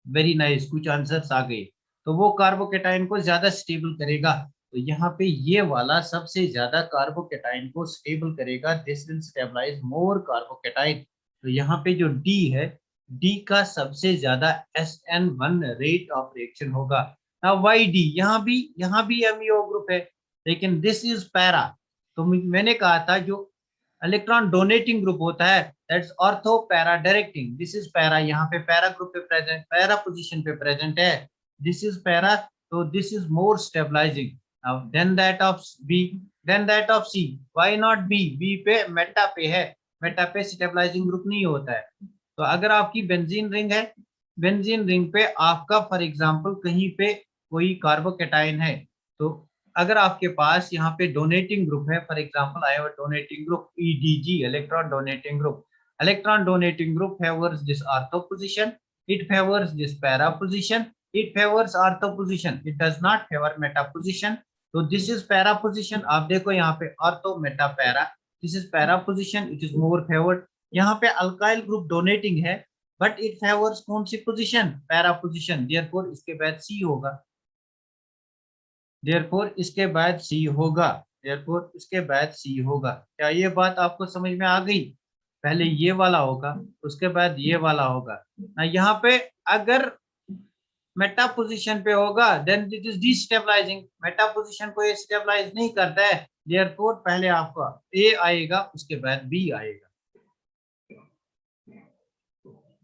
Speaker 1: वेरी नाइस, कुछ आंसर्स आ गए। तो वो कार्बोकेटाइन को ज्यादा स्टेबल करेगा। तो यहाँ पे ये वाला सबसे ज्यादा कार्बोकेटाइन को स्टेबल करेगा, this will stabilize more carbocation. तो यहाँ पे जो डी है, डी का सबसे ज्यादा SN1 रेट ऑफ रिएक्शन होगा। ना वाई डी, यहाँ भी एमईओ ग्रुप है, लेकिन दिस इज पैरा। तो मैंने कहा था जो इलेक्ट्रॉन डोनेटिंग ग्रुप होता है, that's ortho para directing, this is para. यहाँ पे पैरा ग्रुप पे प्रेजेंट, पैरा पोजीशन पे प्रेजेंट है, दिस इज पैरा। तो this is more stabilizing than that of B, than that of C. Why not B? B पे meta पे है, Meta पे स्टेबलाइजिंग ग्रुप नहीं होता है। तो अगर आपकी बेंजीन रिंग है, बेंजीन रिंग पे आपका फॉर एग्जांपल कहीं पे कोई कार्बोकेटाइन है, तो अगर आपके पास यहाँ पे डोनेटिंग ग्रुप है, for example I have donating group EDG, electron donating group, electron donating group favours this ortho position, it favours this para position, it favours ortho position, it does not favour Meta position. तो this is para position, आप देखो यहाँ पे ortho Meta para, this is para position, it is more favoured. यहाँ पे alkyl group donating है, but it favours कौन सी position? Para position, therefore इसके बाद सी होगा, देयरफॉर इसके बाद सी होगा, देयरफॉर इसके बाद सी होगा। क्या ये बात आपको समझ में आ गई? पहले ये वाला होगा, उसके बाद ये वाला होगा ना। यहाँ पे अगर मेटा पोजीशन पे होगा then it is destabilizing, meta position को ये स्टेबलाइज नहीं करता है, देयरफॉर पहले आपका ए आएगा, उसके बाद बी आएगा।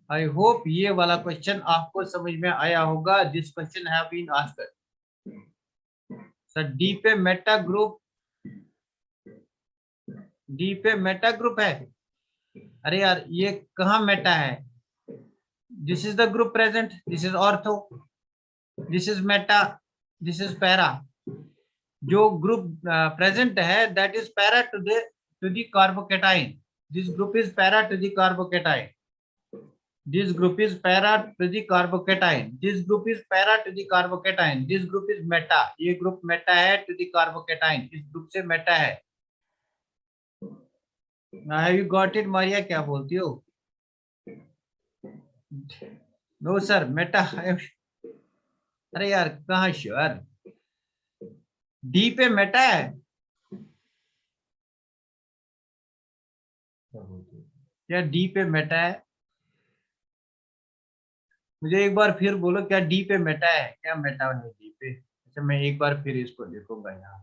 Speaker 1: आई होप ये वाला क्वेश्चन आपको समझ में आया होगा। This question have been asked. Sir D पे मेटा ग्रुप, डी पे मेटा ग्रुप है? अरे यार ये कहाँ मेटा है? This is the group present, this is ortho, this is meta, this is para. जो ग्रुप प्रेजेंट है that is para to the carbocation, this group is para to the carbocation, this group is para to the carbocation, this group is para to the carbocation, this group is meta, ये group meta है to the carbocation, इस group से meta है। Have you got it Maria? क्या बोलती हो? No sir meta. अरे यार कहाँ श्योर? डी पे मेटा है क्या? डी पे मेटा है? मुझे एक बार फिर बोलो, क्या डी पे मेटा है? क्या मेटा है डी पे? अच्छा मैं एक बार फिर इसको लिखूंगा यहाँ।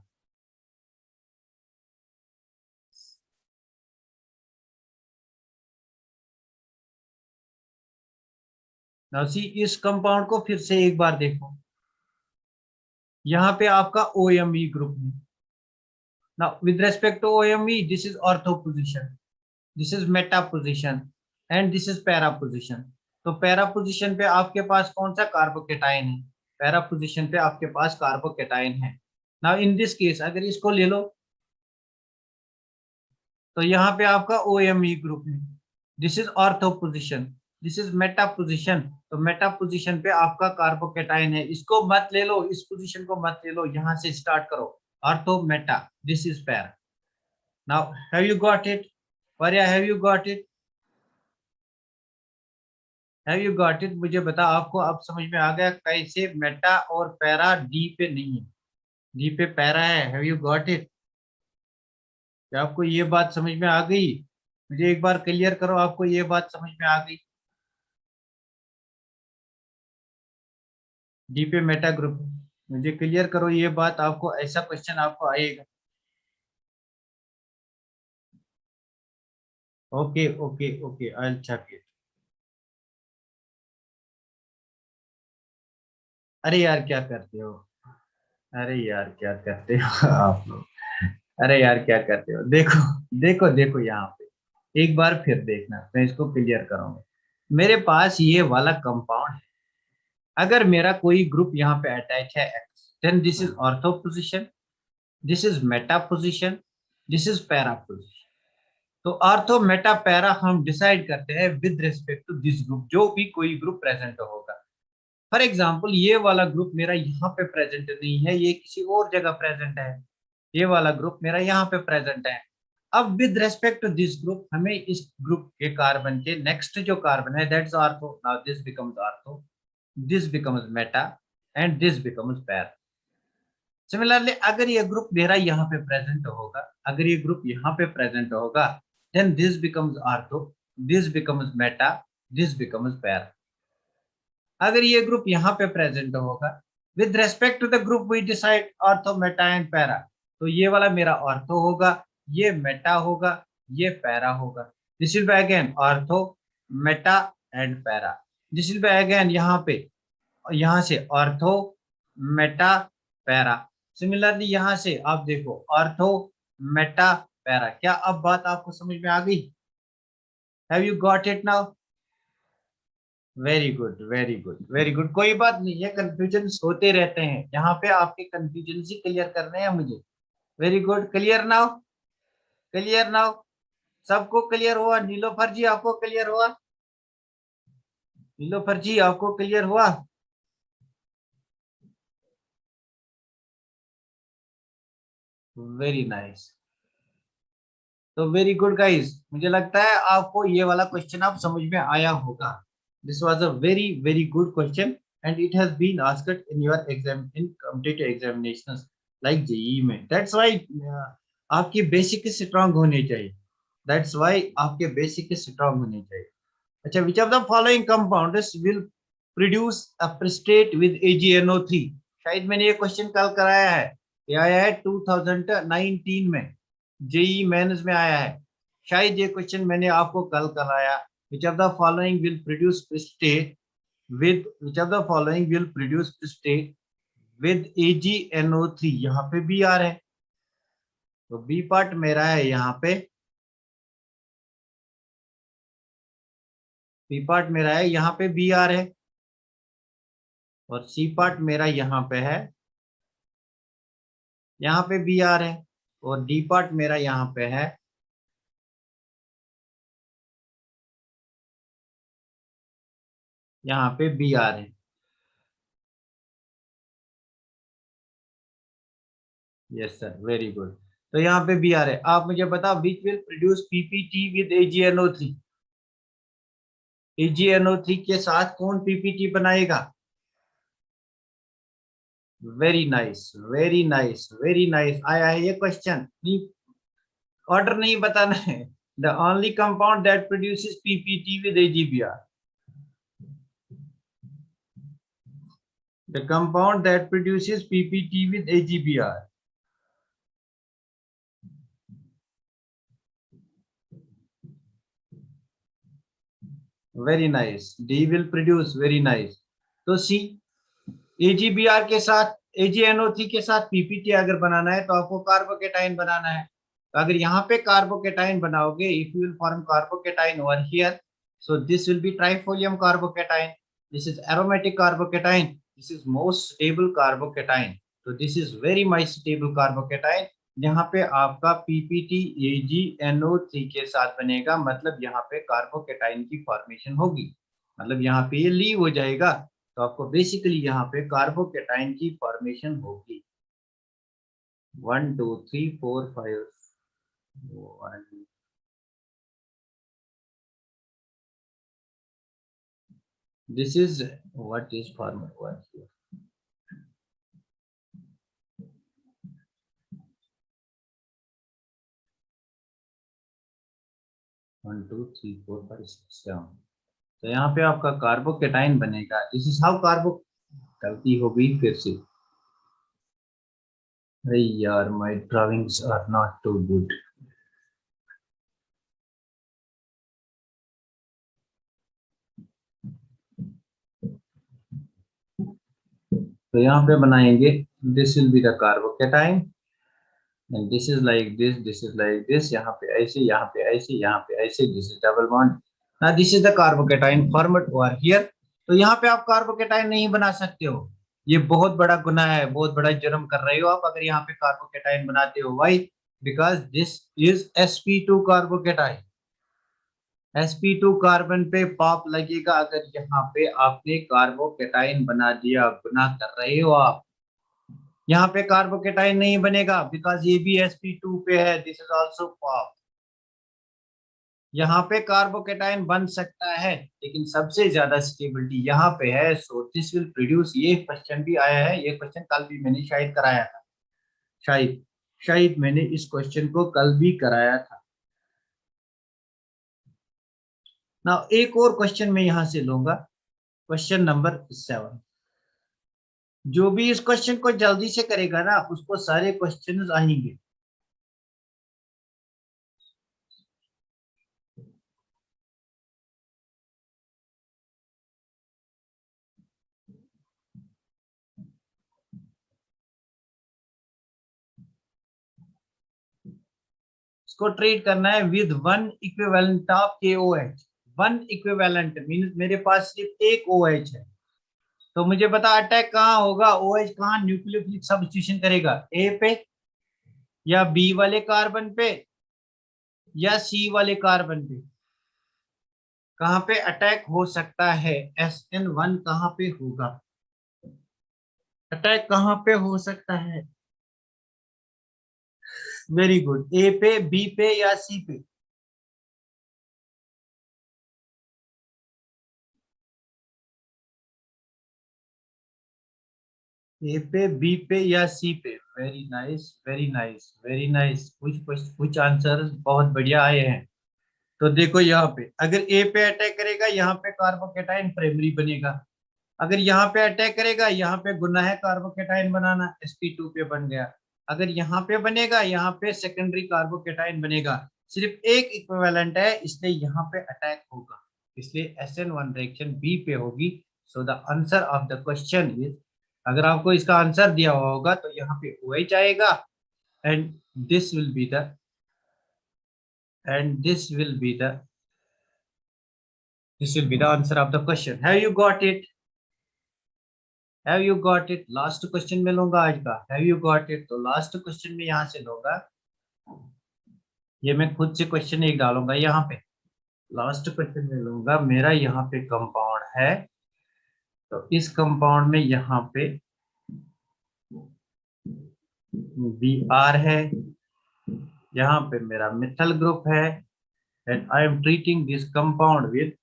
Speaker 1: नाउ सी, इस कंपाउंड को फिर से एक बार देखो, यहाँ पे आपका OMe ग्रुप है। Now with respect to OMe, this is ortho position, this is meta position and this is para position। तो पैरा पोजीशन पे आपके पास कौन सा कार्बोकेटाइन है? पैरा पोजीशन पे आपके पास कार्बोकेटाइन है। नाउ इन दिस केस अगर इसको ले लो तो यहाँ पे आपका OMe ग्रुप है, this is ortho position, this is meta position. तो मेटा पोजीशन पे आपका कार्बोकेटाइन है, इसको मत ले लो, इस पोजीशन को मत ले लो, यहाँ से स्टार्ट करो, ortho meta, this is para. Now have you got it? वर्या have you got it? Have you got it? मुझे बता, आपको अब समझ में आ गया कैसे मेटा और पैरा डी पे नहीं है, डी पे पैरा है। Have you got it? क्या आपको ये बात समझ में आ गई? मुझे एक बार क्लियर करो, आपको ये बात समझ में आ गई? डी पे मेटा ग्रुप, मुझे क्लियर करो ये बात, आपको ऐसा क्वेश्चन आपको आएगा। Okay okay okay, I will check it. अरे यार क्या करते हो? अरे यार क्या करते हो आप लोग? अरे यार क्या करते हो? देखो देखो देखो, यहाँ पे एक बार फिर देखना, मैं इसको क्लियर करूंगा। मेरे पास ये वाला कंपाउंड है, अगर मेरा कोई ग्रुप यहाँ पे अटैच है X, then this is ortho position, this is meta position, this is para position. तो आर्थो मेटा पैरा हम डिसाइड करते हैं with respect to this group, जो भी कोई ग्रुप प्रेजेंट होगा। फॉर एग्जाम्पल ये वाला ग्रुप मेरा यहाँ पे प्रेजेंट नहीं है, ये किसी और जगह प्रेजेंट है, ये वाला ग्रुप मेरा यहाँ पे प्रेजेंट है। अब with respect to this group हमें इस ग्रुप के कार्बन के नेक्स्ट जो कार्बन है that's ortho, now this becomes ortho, this becomes Meta and this becomes para. Similarly अगर ये ग्रुप मेरा यहाँ पे प्रेजेंट होगा, अगर ये ग्रुप यहाँ पे प्रेजेंट होगा, then this becomes ortho, this becomes meta, this becomes para. अगर ये ग्रुप यहाँ पे प्रेजेंट होगा, with respect to the group we decide ortho meta and para, तो ये वाला मेरा ऑर्थो होगा, ये मेटा होगा, ये पैरा होगा। This will be again ortho meta and para, this will be again यहाँ पे, यहाँ से ऑर्थो मेटा पैरा। सिमिलरली यहाँ से आप देखो ऑर्थो मेटा पैरा। क्या अब बात आपको समझ में आ गई? Have you got it now? Very good, very good, very good. कोई बात नहीं है, कंफ्यूजन होते रहते हैं, यहाँ पे आपके कंफ्यूजन ही क्लियर करने हैं मुझे। Very good, clear now, clear now, सबको क्लियर हुआ? नीलोफर जी आपको क्लियर हुआ? नीलोफर जी आपको क्लियर हुआ? वेरी नाइस, तो वेरी गुड गाइस, मुझे लगता है आपको ये वाला क्वेश्चन आप समझ में आया होगा। This was a very very good question and it has been asked in your exam, in competitive examinations like JEE में। दैट्स व्हाई आपकी बेसिक स्ट्रांग होनी चाहिए, दैट्स व्हाई आपके बेसिक स्ट्रांग होने चाहिए। अच्छा, which of the following compounds will produce a precipitate with AgNO3? शायद मैंने ये क्वेश्चन कल कराया है, ये आया है 2019 में, जेई मेंस में आया है। शायद ये क्वेश्चन मैंने आपको कल कराया। विच of the following will produce precipitate with, which of the following will produce precipitate with AgNO3? यहाँ पे बी आर है, तो बी पार्ट मेरा है यहाँ पे, बी पार्ट मेरा है यहाँ पे, बी आर है, और सी पार्ट मेरा यहाँ पे है, यहाँ पे बी आर है, और डी पार्ट मेरा यहाँ पे है, यहाँ पे बी आर है। Yes sir, very good. तो यहाँ पे बी आर है। आप मुझे बताओ which will produce PPT with AgNO3? AgNO3 के साथ कौन पीपीटी बनाएगा? Very nice, very nice, very nice. आया है ये क्वेश्चन, नहीं ऑर्डर नहीं बताना है। The only compound that produces PPT with AgBr, the compound that produces PPT with AgBr. Very nice. D will produce, very nice. तो C, AgBr के साथ, AgNO3 के साथ PPT अगर बनाना है तो आपको कार्बोकेटाइन बनाना है। तो अगर यहाँ पे कार्बोकेटाइन बनाओगे, if you will form carbocation over here, so this will be trifolium carbocation. This is aromatic carbocation. This is most stable carbocation. So this is very much stable carbocation. यहाँ पे आपका PPT AgNO3 के साथ बनेगा, मतलब यहाँ पे carbocation की फॉर्मेशन होगी, मतलब यहाँ पे ये लीव हो जाएगा, तो आपको बेसिकली यहाँ पे कार्बोकेटाइन की फॉर्मेशन होगी। 1 2 3 4 5 This is what is format 1 here. 1 2 3 4 5 6 7, तो यहाँ पे आपका कार्बोकेटाइन बनेगा। दिस इज हाउ कार्बो, गलती हो गई फिर से, अरे यार my drawings are not too good. तो यहाँ पे बनाएंगे, this will be the carbocation and this is like this, this is like this, यहाँ पे ऐसे, यहाँ पे ऐसे, यहाँ पे ऐसे, दिस इज डबल बॉन्ड। ना this is the carbocation formed over here. तो यहाँ पे आप कार्बोकेटाइन नहीं बना सकते हो, ये बहुत बड़ा गुनाह है, बहुत बड़ा जुर्म कर रहे हो आप अगर यहाँ पे कार्बोकेटाइन बनाते हो। Why? because this is sp2 carbocation. sp2 carbon पे पॉप लगेगा अगर यहाँ पे आपने कार्बोकेटाइन बना दिया, गुना कर रहे हो आप। यहाँ पे कार्बोकेटाइन नहीं बनेगा बिकॉज ये भी sp2 पे है, दिस इज आल्सो पॉप। यहाँ पे कार्बोकेटाइन बन सकता है लेकिन सबसे ज्यादा स्टेबिलिटी यहाँ पे है, सो दिस विल प्रोड्यूस। ये क्वेश्चन भी आया है, ये क्वेश्चन कल भी मैंने शायद कराया था, शायद शायद मैंने इस क्वेश्चन को कल भी कराया था ना। एक और क्वेश्चन मैं यहां से लूंगा, क्वेश्चन नंबर 7। जो भी इस क्वेश्चन को जल्दी से करेगा ना उसको सारे क्वेश्चन आएंगे। इसको ट्रीट करना है with one equivalent of KOH। One equivalent mean मेरे पास सिर्फ एक OH है, तो मुझे बता अटैक कहाँ होगा, OH कहाँ न्यूक्लियोफिलिक सब्स्टिट्यूशन करेगा, A पे या B वाले कार्बन पे या C वाले कार्बन पे। कहाँ पे अटैक हो सकता है, SN1 कहाँ पे होगा, अटैक कहाँ पे हो सकता है। वेरी गुड, A पे, B पे या C पे। ए पे, बी पे या सी पे। Very nice, very nice, very nice. कुछ आंसर बहुत बढ़िया आए हैं। तो देखो यहाँ पे अगर ए पे अटैक करेगा यहाँ पे कार्बोकेटाइन प्राइमरी बनेगा, अगर यहाँ पे अटैक करेगा यहाँ पे गुना है कार्बोकेटाइन बनाना, sp2 पे बन गया। अगर यहाँ पे बनेगा यहाँ पे सेकेंडरी कार्बोकेटाइन बनेगा। सिर्फ एक इक्विवेलेंट है इसलिए यहाँ पे अटैक होगा, इसलिए SN1 रिएक्शन बी पे होगी। So the answer of the question is, अगर आपको इसका आंसर दिया हुआ होगा तो यहाँ पे OH आएगा and this will be the and this will be the this will be the answer of the question. Have you got it? Have you got it? Last question में लूंगा आज का। Have you got it? तो last question में यहाँ से लूंगा, ये मैं खुद से क्वेश्चन एक डालूंगा यहाँ पे। लास्ट क्वेश्चन में लूंगा, मेरा यहाँ पे कंपाउंड है, तो इस कंपाउंड में यहाँ पे Br है, यहाँ पे मेरा मिथाइल ग्रुप है and I am treating this compound with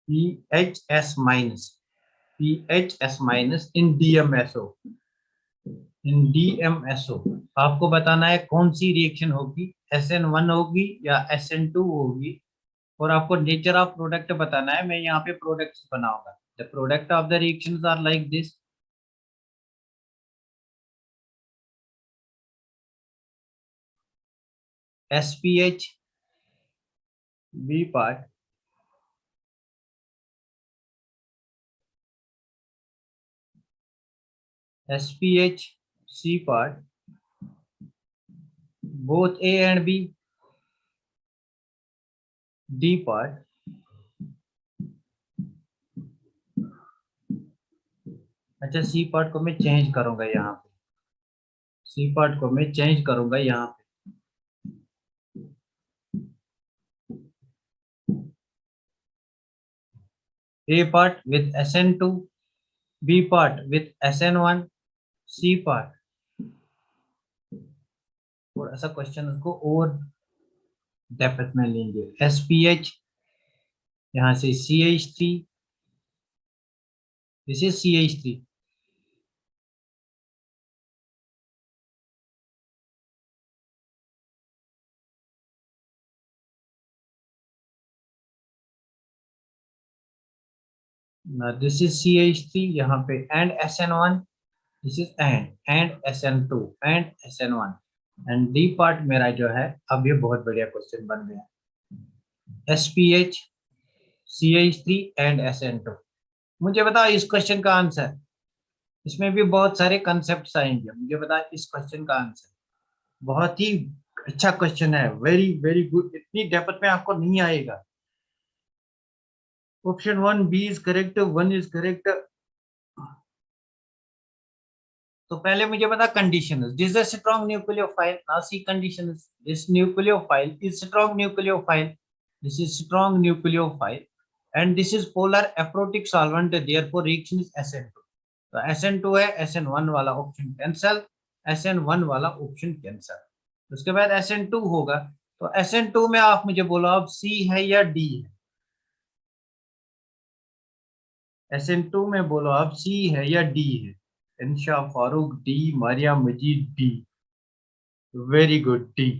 Speaker 1: PHS minus, PHS minus in DMSO, in DMSO। आपको बताना है कौन सी रिएक्शन होगी, SN1 होगी या SN2 होगी, और आपको नेचर ऑफ प्रोडक्ट बताना है। मैं यहाँ पे प्रोडक्ट्स बनाऊंगा। The product of the reactions are like this. SPH B part, SPH C part, both A and B, D part, अच्छा सी पार्ट को मैं चेंज करूंगा यहाँ पे, सी पार्ट को मैं चेंज करूंगा यहाँ पे। A part with SN2, B part with SN1, C part। थोड़ा सा क्वेश्चन उसको और डेप्थ में लेंगे। SPH, यहाँ से CH3, this is CH3। This is CH3 यहाँ पे and SN1, this is and SN2 and SN1 and D part मेरा जो है, अब ये बहुत बढ़िया क्वेश्चन बन गया। SPH CH3 and SN2। मुझे बताओ इस क्वेश्चन का आंसर, इसमें भी बहुत सारे कंसेप्ट आएंगे, मुझे बता इस क्वेश्चन का आंसर। बहुत ही अच्छा क्वेश्चन है, वेरी वेरी गुड, इतनी डेप्थ में आपको नहीं आएगा। Option 1 B is correct, 1 is correct. तो पहले मुझे बता conditions. This is a strong nucleophile. Now see conditions. This nucleophile is strong nucleophile. This is strong nucleophile and this is polar aprotic solvent, therefore reaction is SN2. तो SN2 है, SN1 वाला option cancel, SN1 वाला option cancel. उसके बाद SN2 होगा. तो SN2 में आप मुझे बोलो अब C है या D है. SN2 में बोलो आप C है या D है. Insha Farooq D, Maria Majeed D. Very good D.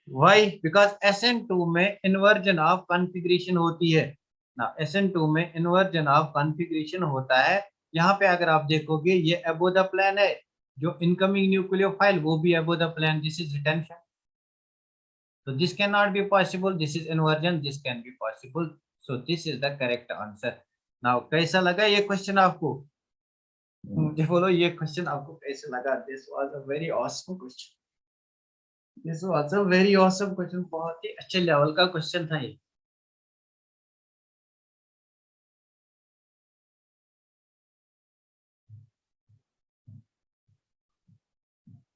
Speaker 1: Why? Because SN2 में इन्वर्जन ऑफ कॉन्फ़िगरेशन होती है ना. SN2 में इन्वर्जन ऑफ कॉन्फ़िगरेशन होता है. यहाँ पे अगर आप देखोगे ये अबो द प्लेन है, जो इनकमिंग न्यूक्लियोफाइल वो भी above the plane. This is retention. तो this can not be possible. This is inversion. This can be possible. So this is the correct answer. नाउ कैसा लगा ये क्वेश्चन आपको? मुझे बोलो ये क्वेश्चन आपको कैसे लगा? This was a very awesome question. This was a very awesome question. बहुत ही अच्छे लेवल का क्वेश्चन था ये.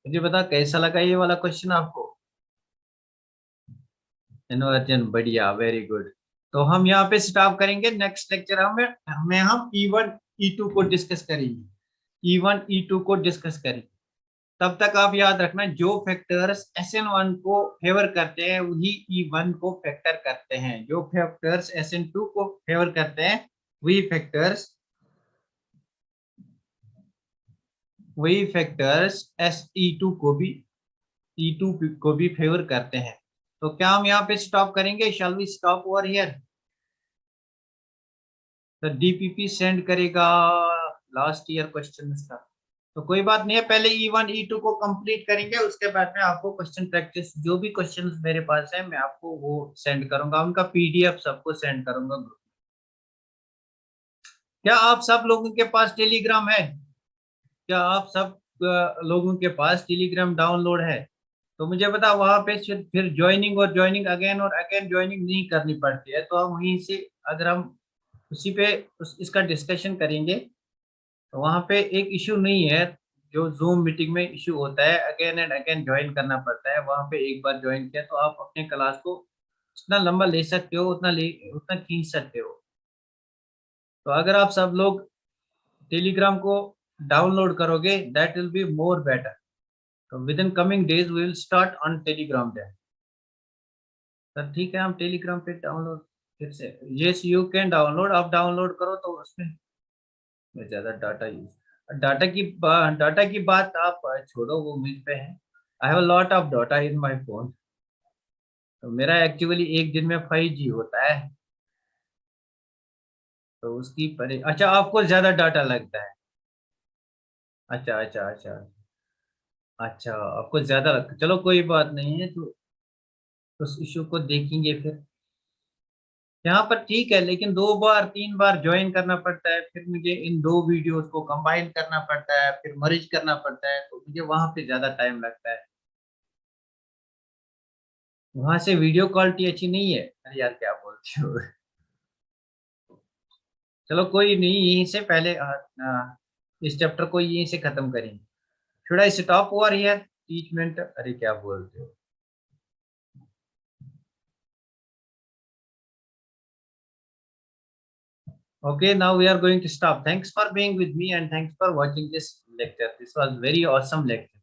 Speaker 1: मुझे बता कैसा लगा ये वाला क्वेश्चन आपको? इन्वर्जन बढ़िया, वेरी गुड. तो हम यहाँ पे स्टॉप करेंगे. नेक्स्ट लेक्चर हमें हम E1 E2 को डिस्कस करेंगे. E1 E2 को डिस्कस करेंगे. तब तक आप याद रखना जो फैक्टर्स SN1 को फेवर करते हैं वही E1 को फैक्टर करते हैं. जो फैक्टर्स SN2 को फेवर करते हैं वही फैक्टर्स SE2 को भी E2 को भी फेवर करते हैं. तो क्या हम यहाँ पे स्टॉप करेंगे? Shall we stop over here? तो DPP सेंड करेगा लास्ट ईयर क्वेश्चन का. तो कोई बात नहीं है, पहले E1 E2 को कंप्लीट करेंगे. उसके बाद में आपको क्वेश्चन प्रैक्टिस जो भी क्वेश्चंस मेरे पास है मैं आपको वो सेंड करूंगा. उनका PDF सबको सेंड करूंगा ग्रुप. क्या आप सब लोगों के पास टेलीग्राम है? क्या आप सब लोगों के पास टेलीग्राम डाउनलोड है? तो मुझे बता वहां पे फिर ज्वाइनिंग और ज्वाइनिंग अगेन और अगेन ज्वाइनिंग नहीं करनी पड़ती है. तो हम वहीं से अगर हम उसी पे इसका डिस्कशन करेंगे तो वहां पे एक इशू नहीं है. जो जूम मीटिंग में इशू होता है अगेन एंड अगेन ज्वाइन करना पड़ता है. वहां पे एक बार ज्वाइन किया तो आप अपने क्लास को जितना लंबा ले सकते हो उतना खींच सकते हो. तो अगर आप सब लोग टेलीग्राम को डाउनलोड करोगे that will be more better. तो within coming days we will start on Telegram day. Sir ठीक है, हम टेलीग्राम पे डाउनलोड फिर से. Yes you can download. आप डाउनलोड करो तो उसमें ज्यादा डाटा की बात आप छोड़ो, वो मुझ पे है. I have lot of data in my phone. तो मेरा एक्चुअली एक दिन में 5G होता है. तो उसकी परे अच्छा आपको ज्यादा डाटा लगता है. अच्छा अच्छा अच्छा. अच्छा आपको ज्यादा लगता है. चलो कोई बात नहीं है. तो उस इशू को देखेंगे फिर. यहाँ पर ठीक है लेकिन 2 बार 3 बार ज्वाइन करना पड़ता है. फिर मुझे इन 2 वीडियोस को कंबाइन करना पड़ता है, फिर मर्ज करना पड़ता है. तो मुझे वहां पे ज्यादा टाइम लगता है. वहां से वीडियो क्वालिटी अच्छी नहीं है. अरे यार क्या बोलते हो. चलो कोई नहीं, यहीं से पहले इस चैप्टर को यहीं से खत्म करेंगे. Should I stop over here? Teach minute. अरे क्या बोलते हो. Okay, now we are going to stop. Thanks for being with me and thanks for watching this lecture. This was very awesome lecture.